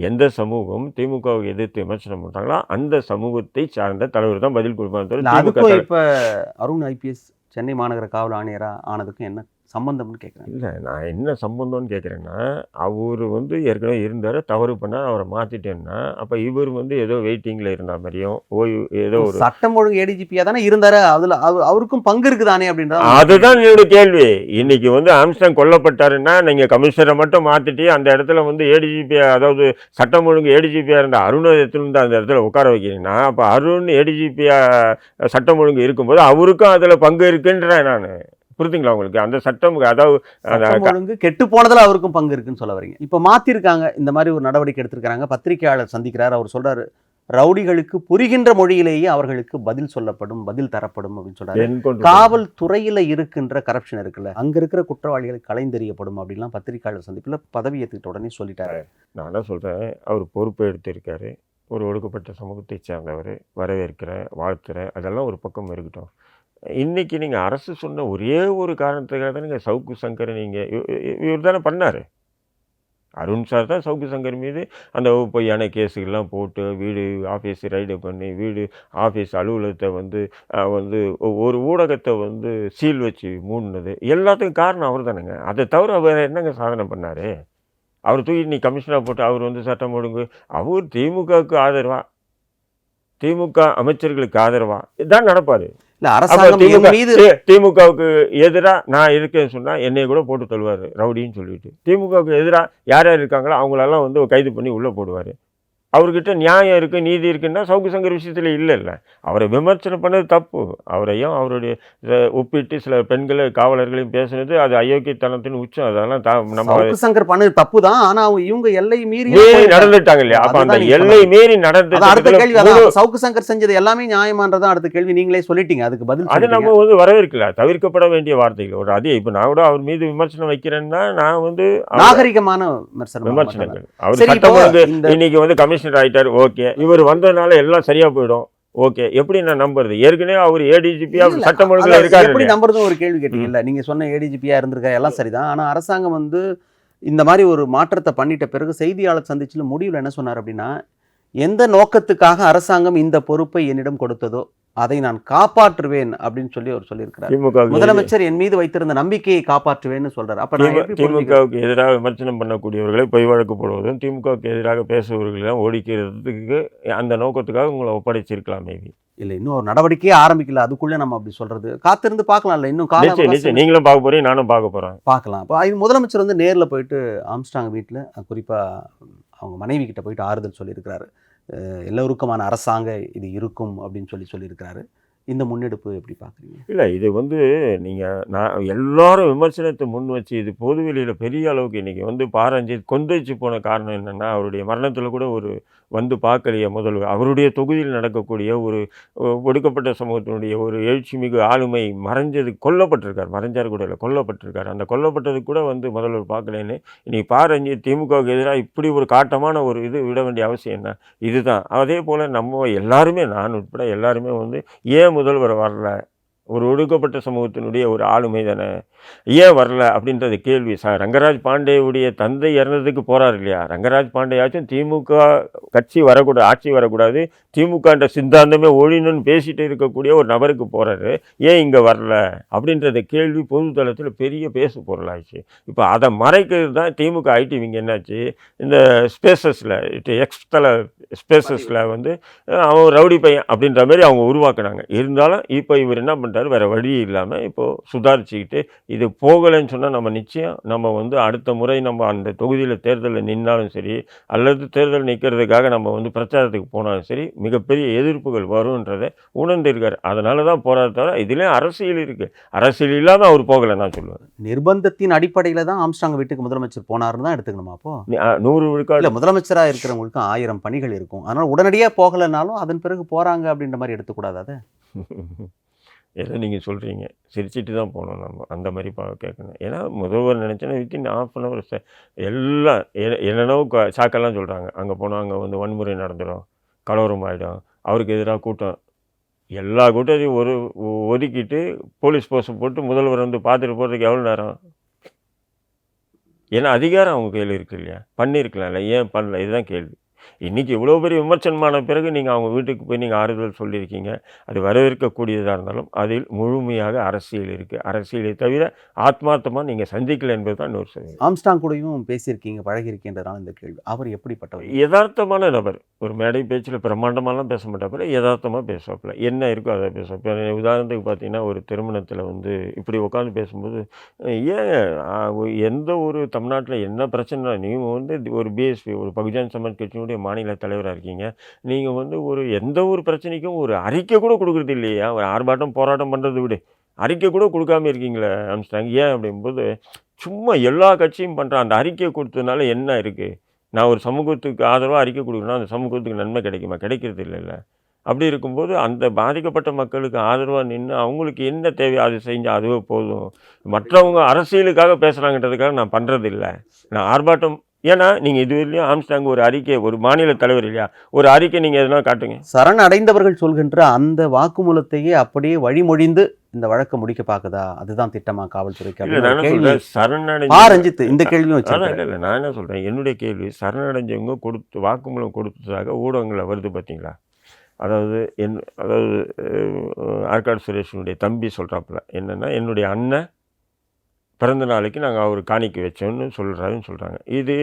Speaker 3: எந்த சமூகம் திமுகவை எதிர்த்து விமர்சனம் பண்ணுறாங்களோ அந்த சமூகத்தை சார்ந்த தலைவர் தான் பதில் கொடுப்பாங்க.
Speaker 4: அதுக்கும் இப்போ அருண் ஐபிஎஸ் சென்னை மாநகர காவல் ஆணையராக ஆனதுக்கும் என்ன சம்பந்தம்னு கேட்குறேன்.
Speaker 3: இல்லை, நான் என்ன சம்பந்தம்னு கேட்குறேன்னா, அவர் ஏற்கனவே இருந்தார், தவறு பண்ணால் அவரை மாற்றிட்டேன்னா, அப்போ இவர் ஏதோ வெயிட்டிங்கில் இருந்த மாதிரியும் ஓய்வு ஏதோ ஒரு
Speaker 4: சட்டம் ஒழுங்கு ஏடிஜிபியாக தானே இருந்தார், அதில் அவருக்கும் பங்கு இருக்குதானே அப்படின்ற
Speaker 3: அதுதான் என்னோட கேள்வி. இன்னைக்கு ஆம்ஸ்டாங் கொல்லப்பட்டாருன்னா நீங்கள் கமிஷனரை மட்டும் மாற்றிட்டு அந்த இடத்துல ஏடிஜிபி, அதாவது சட்டம் ஒழுங்கு ஏடிஜிபியாக இருந்த அருணை எடுத்துருந்து அந்த இடத்துல உட்கார வைக்கிறீங்கன்னா, அப்போ அருண் ஏடிஜிபியாக சட்டம் ஒழுங்கு இருக்கும்போது அவருக்கும் அதில் பங்கு இருக்குன்றேன் நான். புரியுதுங்களா உங்களுக்கு? அந்த சட்டம், அதாவது
Speaker 4: கெட்டு போனதில் அவருக்கும் பங்கு இருக்குன்னு சொல்ல வரீங்க. இப்போ மாற்றிருக்காங்க, இந்த மாதிரி ஒரு நடவடிக்கை எடுத்திருக்காங்க. பத்திரிகையாளர் சந்திக்கிறார், அவர் சொல்றாரு ரவுடிகளுக்கு புரிகின்ற மொழியிலேயே அவர்களுக்கு பதில் சொல்லப்படும், பதில் தரப்படும் அப்படின்னு சொல்றாரு. காவல்துறையில இருக்கின்ற கரப்ஷன் இருக்குல்ல, அங்க இருக்கிற குற்றவாளிகளை கலைந்தெறியப்படும் அப்படின்லாம் பத்திரிகையாளர் சந்திப்பில் பதவி ஏற்றுக்கிட்ட உடனே சொல்லிட்டாரு.
Speaker 3: நான் என்ன சொல்றேன், அவர் பொறுப்பை எடுத்திருக்காரு, ஒரு ஒடுக்கப்பட்ட சமூகத்தை சேர்ந்தவர், வரவேற்கிறேன், வாழ்த்துறேன், அதெல்லாம் ஒரு பக்கம் இருக்கட்டும். இன்றைக்கி நீங்கள் அரசு சொன்ன ஒரே ஒரு காரணத்துக்காக தான் நீங்கள் சவுக்கு சங்கரை இவர் தானே பண்ணார். அருண் சார் தான் சவுக்கு சங்கர் மீது அந்த பொய்யான கேஸுகள்லாம் போட்டு வீடு ஆஃபீஸ் ரைடு பண்ணி வீடு ஆஃபீஸ் அலுவலகத்தை ஒரு ஊடகத்தை சீல் வச்சு மூடினது எல்லாத்துக்கும் காரணம் அவர் தானேங்க. அதை தவிர அவர் என்னங்க சாதனை பண்ணார்? அவர் தூக்கி நீ கமிஷனராக போட்டு அவர் சட்டம் ஒழுங்கு, அவர் திமுகவுக்கு ஆதரவா, திமுக அமைச்சர்களுக்கு ஆதரவா இதான் நடப்பார். திமுகவுக்கு எதிராக நான் இருக்கேன்னு சொன்னா என்னைய கூட போட்டு தள்ளுவாரு ரவுடின்னு சொல்லிட்டு. திமுகவுக்கு எதிராக யார் யார் இருக்காங்களோ அவங்களெல்லாம் கைது பண்ணி உள்ள போடுவாரு. அவர்கிட்ட நியாயம் இருக்கு, நீதி இருக்குன்னா சவுக்கு சங்கர் விஷயத்துல இல்லை. அவரை விமர்சனம் பண்ணது தப்பு. அவரையும் அவருடைய ஒப்பிட்டு சில பெண்களை காவலர்களையும் பேசுனது அது அயோக்கியத்தனத்தின் உச்சம். அதெல்லாம் நம்ம
Speaker 4: சங்கர் பண்ணது தப்பு தான். ஆனா இவங்க எல்லை மீறி
Speaker 3: நடந்துட்டாங்க இல்லையா? அப்ப அந்த எல்லை மீறி நடந்து
Speaker 4: அடுத்த கேள்வி, சவுக்கு சங்கர் செஞ்சது எல்லாமே நியாயமானதான் அடுத்த கேள்வி நீங்களே சொல்லிட்டீங்க. அதுக்கு பதில்
Speaker 3: அது நம்ம வரவேற்கல, தவிர்க்கப்பட வேண்டிய வார்த்தைகள் ஒரு அதே. இப்ப நான் கூட அவர் மீது விமர்சனம் வைக்கிறேன்னா நான்
Speaker 4: நாகரிகமான
Speaker 3: விமர்சனங்கள். அவர் சட்டம் இன்னைக்கு கமிஷனர் ஆயிட்டார், ஓகே, இவர் வந்ததுனால எல்லாம் சரியா போயிடும், ஓகே. எப்படி நான் நம்புறது? ஏற்கனவே அவர் ஏடிஜிபியா சட்டம் ஒழுங்குல இருக்காரு,
Speaker 4: எப்படி நம்புறதும் ஒரு கேள்வி கேட்டீங்கல்ல. நீங்க சொன்ன ஏடிஜிபியா இருந்திருக்கா எல்லாம் சரிதான். ஆனா அரசாங்கம் இந்த மாதிரி ஒரு மாற்றத்தை பண்ணிட்ட பிறகு செய்தியாளர் சந்திச்சுல முடிவில் என்ன சொன்னார் அப்படின்னா, எந்த நோக்கத்துக்காக அரசாங்கம் இந்த பொறுப்பை என்னிடம் கொடுத்ததோ அதை நான் காப்பாற்றுவேன் அப்படின்னு சொல்லி அவர் சொல்லியிருக்கிறார். முதலமைச்சர் என் மீது வைத்திருந்த நம்பிக்கையை காப்பாற்றுவேன்னு சொல்றாரு. அப்ப
Speaker 3: திமுகவுக்கு எதிராக விமர்சனம் பண்ணக்கூடியவர்களை பொய் வழக்கு போடுவதும் திமுகவுக்கு எதிராக பேசுபவர்களெல்லாம் ஓடிக்கிறதுக்கு அந்த நோக்கத்துக்காக உங்களை ஒப்படைச்சிருக்கலாம். மேபி
Speaker 4: இல்லை, இன்னும் ஒரு நடவடிக்கையே ஆரம்பிக்கல, அதுக்குள்ளே நம்ம அப்படி சொல்றது. காத்திருந்து பார்க்கலாம்ல, இன்னும்
Speaker 3: காலம். நீங்களும் பார்க்க போறீங்க, நானும் பார்க்க போறேன்,
Speaker 4: பார்க்கலாம். இப்போ முதலமைச்சர் நேரில் போயிட்டு ஆம்ஸ்டாங் வீட்டில் குறிப்பா அவங்க மனைவி கிட்ட போயிட்டு ஆறுதல் சொல்லியிருக்கிறாரு. எல்லோருக்குமான அரசாங்க இது இருக்கும் அப்படின்னு சொல்லியிருக்கிறாரு. இந்த முன்னெடுப்பு எப்படி பார்க்குறீங்க?
Speaker 3: இல்லை, இது நான் எல்லாரும் விமர்சனத்தை முன் வச்சு இது பொதுவெளியில் பெரிய அளவுக்கு இன்றைக்கி பாரஞ்சி கொந்தளிச்சு போன காரணம் என்னென்னா, அவருடைய மரணத்தில் கூட பார்க்கலையே முதல்வர். அவருடைய தொகுதியில் நடக்கக்கூடிய ஒரு ஒடுக்கப்பட்ட சமூகத்தினுடைய ஒரு எழுச்சிமிகு ஆளுமை கொல்லப்பட்டிருக்கார். மறைஞ்சார் கூட இல்லை, கொல்லப்பட்டிருக்கார். அந்த கொல்லப்பட்டது கூட முதல்வர் பார்க்கலேன்னு இன்றைக்கி பாரஞ்சி திமுகவுக்கு எதிராக இப்படி ஒரு காட்டமான ஒரு இது விட வேண்டிய அவசியம் என்ன? இதுதான். அதே போல் நம்ம எல்லாருமே, நான் உட்பட எல்லாருமே ஏன் முதல்வர் வரல? ஒரு ஒடுக்கப்பட்ட சமூகத்தினுடைய ஒரு ஆளுமை தானே, ஏன் வரல அப்படின்றது கேள்வி. ரங்கராஜ் பாண்டேவுடைய தந்தை இறந்ததுக்கு போகிறார் இல்லையா? ரங்கராஜ் பாண்டேயாச்சும் திமுக கட்சி வரக்கூடாது, ஆட்சி வரக்கூடாது, திமுகன்ற சித்தாந்தமே ஒழிணுன்னு பேசிட்டு இருக்கக்கூடிய ஒரு நபருக்கு போகிறாரு, ஏன் இங்கே வரல அப்படின்றத கேள்வி பொது தளத்தில் பெரிய பேசு பொருளாச்சு. இப்போ அதை மறைக்கிறது தான் திமுக ஐடி விங்க என்னாச்சு, இந்த ஸ்பேசஸில் எக்ஸ்தல ஸ்பேசஸில் அவன் ரவுடி பையன் அப்படின்ற மாதிரி அவங்க உருவாக்குனாங்க. இருந்தாலும் இப்போ இவர் என்ன பண்ணுறாரு, வேறு வழி இல்லாமல் இப்போது சுதாரிச்சுக்கிட்டு இது போகலைன்னு சொன்னால் நம்ம நிச்சயம் நம்ம அடுத்த முறை நம்ம அந்த தொகுதியில் தேர்தலில் நின்னாலும் சரி, அல்லது தேர்தல் நிற்கிறதுக்காக நம்ம பிரச்சாரத்துக்கு போனாலும் சரி, மிகப்பெரிய எதிர்ப்புகள் வரும்ன்றதை உணர்ந்திருக்காரு. அதனால தான் போராட தவிர இதுலேயும் அரசியல் இருக்குது. அரசியல் இல்லாமல் அவர் போகலை நான் சொல்லுவேன்.
Speaker 4: நிர்பந்தத்தின் அடிப்படையில் தான் ஆம்ஸ்டாங் வீட்டுக்கு முதலமைச்சர் போனார்னு தான் எடுத்துக்கணுமா? அப்போ
Speaker 3: 100 விழுக்காடு
Speaker 4: முதலமைச்சராக இருக்கிறவங்களுக்கும் 1000 பணிகள் இருக்கும். அதனால் உடனடியாக போகலைன்னாலும் அதன் பிறகு போகிறாங்க அப்படின்ற மாதிரி எடுத்துக்கூடாது. அதை
Speaker 3: ஏதோ நீங்கள் சொல்கிறீங்க, சிரிச்சிட்டு தான் போகணும் நம்ம, அந்த மாதிரி கேட்கணும். ஏன்னா முதல்வர் நினச்சேன்னா வித்தின் ½ எல்லாம் என்னென்னோ சாக்கெல்லாம் சொல்கிறாங்க. அங்கே போனால் அங்கே வன்முறை நடந்துடும், கலவரம் ஆகிடும், அவருக்கு எதிராக கூட்டம், எல்லா கூட்டத்தையும் ஒதுக்கிட்டு போலீஸ் போஸ்ட் போட்டு முதல்வர் பார்த்துட்டு போகிறதுக்கு எவ்வளோ நேரம்? ஏன்னா அதிகாரம் அவங்க கையில் இருக்கு இல்லையா, பண்ணியிருக்கலாம்ல, ஏன் பண்ணல, இதுதான் கேள்வி. இன்றைக்கி இவ்வளோ பெரிய விமர்சனமான பிறகு நீங்கள் அவங்க வீட்டுக்கு போய் நீங்கள் ஆறுதல் சொல்லியிருக்கீங்க. அது வரவேற்கக்கூடியதாக இருந்தாலும் அதில் முழுமையாக அரசியல் இருக்குது. அரசியலை தவிர ஆத்மார்த்தமாக நீங்கள் சந்திக்கலை என்பது தான் இன்னொரு சரி.
Speaker 4: ஆம்ஸ்டாங் கூடயும் பேசியிருக்கீங்க, பழகிருக்கின்றதால இந்த கேள்வி. அவர் எப்படிப்பட்டவர்?
Speaker 3: யதார்த்தமான நபர். ஒரு மேடை பேச்சில் பிரம்மாண்டமாலாம் பேச மாட்டாப்புல, யதார்த்தமாக பேசுவாப்புல, என்ன இருக்கோ அதை பேசுவோம். இப்போ உதாரணத்துக்கு பார்த்தீங்கன்னா, ஒரு திருமணத்தில் வந்து இப்படி உட்காந்து பேசும்போது, ஏன் எந்த ஒரு தமிழ்நாட்டில் என்ன பிரச்சனை, நீங்கள் வந்து ஒரு பிஎஸ்பி ஒரு பகுஜன் சமாஜ் கட்சியினுடைய மாநில தலைவராக இருக்கீங்க, நீங்கள் வந்து எந்த ஒரு பிரச்சனைக்கும் ஒரு அறிக்கை கூட கொடுக்குறது இல்லையா, ஒரு ஆர்ப்பாட்டம் போராட்டம் பண்ணுறது விட அறிக்கை கூட கொடுக்காம இருக்கீங்களே ஆம்ஸ்டாங், ஏன் அப்படிங்கும்போது சும்மா எல்லா கட்சியும் பண்ணுற அந்த அறிக்கையை கொடுத்ததுனால என்ன இருக்குது, நான் ஒரு சமூகத்துக்கு ஆதரவாக அறிக்கை கொடுக்கணும், அந்த சமூகத்துக்கு நன்மை கிடைக்குமா, கிடைக்கிறது இல்லைல்ல. அப்படி இருக்கும்போது அந்த பாதிக்கப்பட்ட மக்களுக்கு ஆதரவாக நின்று அவங்களுக்கு என்ன தேவையோ அது செஞ்சால் அதுவே போதும். மற்றவங்க அரசியலுக்காக பேசுகிறாங்கன்றதுக்காக நான் பண்ணுறதில்லை, நான் ஆர்ப்பாட்டம். ஏன்னா நீங்கள் இதுவரையிலையும் ஆம்ஸ்டாங் ஒரு அறிக்கை, ஒரு மாநில தலைவர் இல்லையா, ஒரு அறிக்கை நீங்கள் எதனா காட்டுங்க.
Speaker 4: சரண் அடைந்தவர்கள் சொல்கின்ற அந்த வாக்குமூலத்தையே அப்படியே வழிமொழிந்து இந்த வழக்கை முடிக்க பார்க்குதா, அதுதான் திட்டமா காவல்துறைக்கு? ரஞ்சித் இந்த கேள்வியும்
Speaker 3: இல்லை, நான் என்ன சொல்கிறேன், என்னுடைய கேள்வி, சரணடைஞ்சவங்க வாக்குமூலம் கொடுத்ததாக ஊடகங்களில் வருது பார்த்தீங்களா. அதாவது ஆற்காடு சுரேஷனுடைய தம்பி சொல்கிறாப்புல என்னென்னா, என்னுடைய அண்ணன் பிறந்த நாளைக்கு நாங்கள் அவர் காணிக்க வச்சோன்னு சொல்கிறாங்க. இது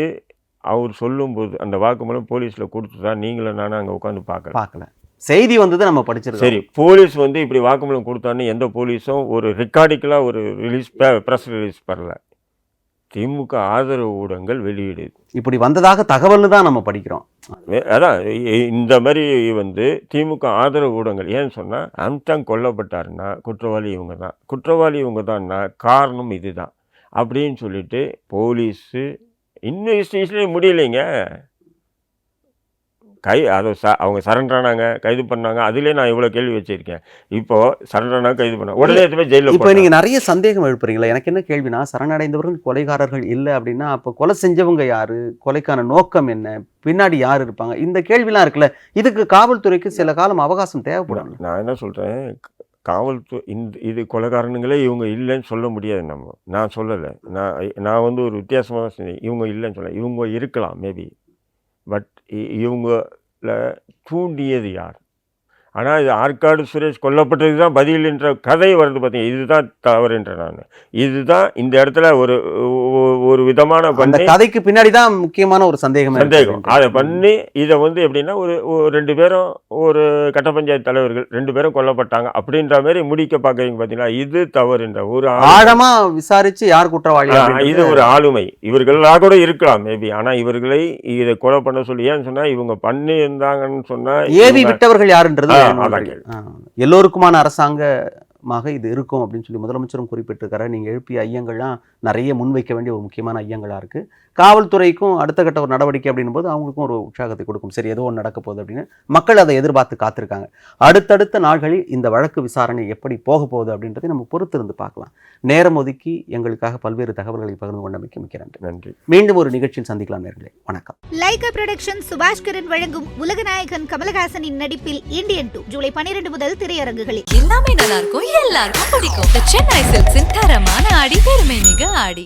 Speaker 3: அவர் சொல்லும்போது அந்த வாக்குமூலம் போலீஸில் கொடுத்துட்டா நீங்களும் நானும் அங்கே உட்காந்து பார்க்கல.
Speaker 4: செய்தி வந்தது நம்ம படிச்சிருக்கோம்.
Speaker 3: சரி, போலீஸ் வந்து இப்படி வாக்குமூலம் கொடுத்தான்னு எந்த போலீஸும் ஒரு ரெக்கார்டிக்கலாக ஒரு ப்ரெஸ் ரிலீஸ் பண்ணல. திமுக ஆதரவு ஊடகங்கள் வெளியிடுது.
Speaker 4: இப்படி வந்ததாக தகவல்னு தான் நம்ம படிக்கிறோம்.
Speaker 3: அதான் இந்த மாதிரி வந்து திமுக ஆதரவு ஊடகங்கள். ஏன்னு சொன்னால், ஆம்ஸ்டாங் கொல்லப்பட்டாருன்னா குற்றவாளி இவங்க தான்னா காரணம் இது தான் அப்படின்னு சொல்லிட்டு போலீஸு இன்வெஸ்டிகேஷனே முடியலைங்க. அவங்க சரண்டரானாங்க, கைது பண்ணாங்க. அதிலே நான் இவ்வளோ கேள்வி வச்சிருக்கேன். இப்போது சரண்டரானாங்க, கைது பண்ணாங்க, உடனே எதுவுமே ஜெயிலில்.
Speaker 4: இப்போ நீங்கள் நிறைய சந்தேகம் எழுப்புறீங்களா? எனக்கு என்ன கேள்வினா, சரணடைந்தவர்கள் கொலைகாரர்கள் இல்லை அப்படின்னா அப்போ கொலை செஞ்சவங்க யார், கொலைக்கான நோக்கம் என்ன, பின்னாடி யார் இருப்பாங்க, இந்த கேள்விலாம் இருக்குல்ல. இதுக்கு காவல்துறைக்கு சில காலம் அவகாசம் தேவைப்படும்.
Speaker 3: நான் என்ன சொல்கிறேன், காவல்துறை இது கொலைகாரனுங்களே இவங்க இல்லைன்னு சொல்ல முடியாது. நான் சொல்லலை, நான் வந்து ஒரு வித்தியாசமாக சொன்னேன். இவங்க இல்லைன்னு சொல்ல, இவங்க இருக்கலாம் மேபி, பட் இவங்கள தூண்டியது யார்? ஆனால் இது ஆற்காடு சுரேஷ் கொல்லப்பட்டதுக்கு தான் பதில் என்ற கதை வருது பார்த்தீங்க. இதுதான் தவறுன்ற நான் இதுதான் இந்த இடத்துல ஒரு விதமான
Speaker 4: கதைக்கு பின்னாடி தான் முக்கியமான ஒரு சந்தேகம்
Speaker 3: அதை பண்ணி இதை வந்து எப்படின்னா ஒரு 2 பேரும் ஒரு கட்ட பஞ்சாயத்து தலைவர்கள் 2 பேரும் கொல்லப்பட்டாங்க அப்படின்ற மாதிரி முடிக்க பார்க்குறீங்க பார்த்தீங்களா. இது தவறுன்ற ஒரு
Speaker 4: ஆழமா விசாரிச்சு யார் குற்றவாளி,
Speaker 3: இது ஒரு ஆளுமை. இவர்களாக கூட இருக்கலாம் மேபி, ஆனால் இவர்களை இதை கொலை பண்ண சொல்லி ஏன்னு சொன்னால் இவங்க பண்ணி இருந்தாங்கன்னு சொன்னால்
Speaker 4: ஏவி விட்டவர்கள் யாருன்றது எல்லோருக்குமான அரசாங்கமாக இது இருக்கும் அப்படின்னு சொல்லி முதலமைச்சரும் குறிப்பிட்டிருக்காரு. நீங்கள் எழுப்பிய ஐயங்கள்லாம் நிறைய முன்வைக்க வேண்டிய ஒரு முக்கியமான ஐயங்களாக இருக்குது. காவல்துறைக்கும் அடுத்த கட்ட ஒரு நடவடிக்கை அப்படின்னும் போது அவங்களுக்கும் ஒரு உற்சாகத்தை கொடுக்கும். சரி, ஏதோ ஒன்று நடக்க போகுது அப்படின்னு மக்கள் அதை எதிர்பார்த்து காத்திருக்காங்க. அடுத்தடுத்த நாள்களில் இந்த வழக்கு விசாரணை எப்படி போக போகுது அப்படின்றதை நம்ம பொறுத்திருந்து பார்க்கலாம். நேரம் ஒதுக்கி எங்களுக்காக பல்வேறு தகவல்களை பகிர்ந்து கொண்டமைக்கு மிக்க நன்றி. மீண்டும் ஒரு நிகழ்ச்சியில் சந்திக்கலாம் நேயர்களே. வணக்கம்.
Speaker 2: லைகா புரொடக்ஷன் சுபாஷ்கரன் வழங்கும் உலகநாயகன் கமலஹாசனின் நடிப்பில் இந்தியன் 2 ஜூலை 12 முதல் திரையரங்குகளில்.
Speaker 1: எல்லாமே நல்லா இருக்கும், எல்லாருக்கும் பிடிக்கும். சென்னை சில்க்ஸின் தரமான ஆடி, பெருமை மிக ஆடி.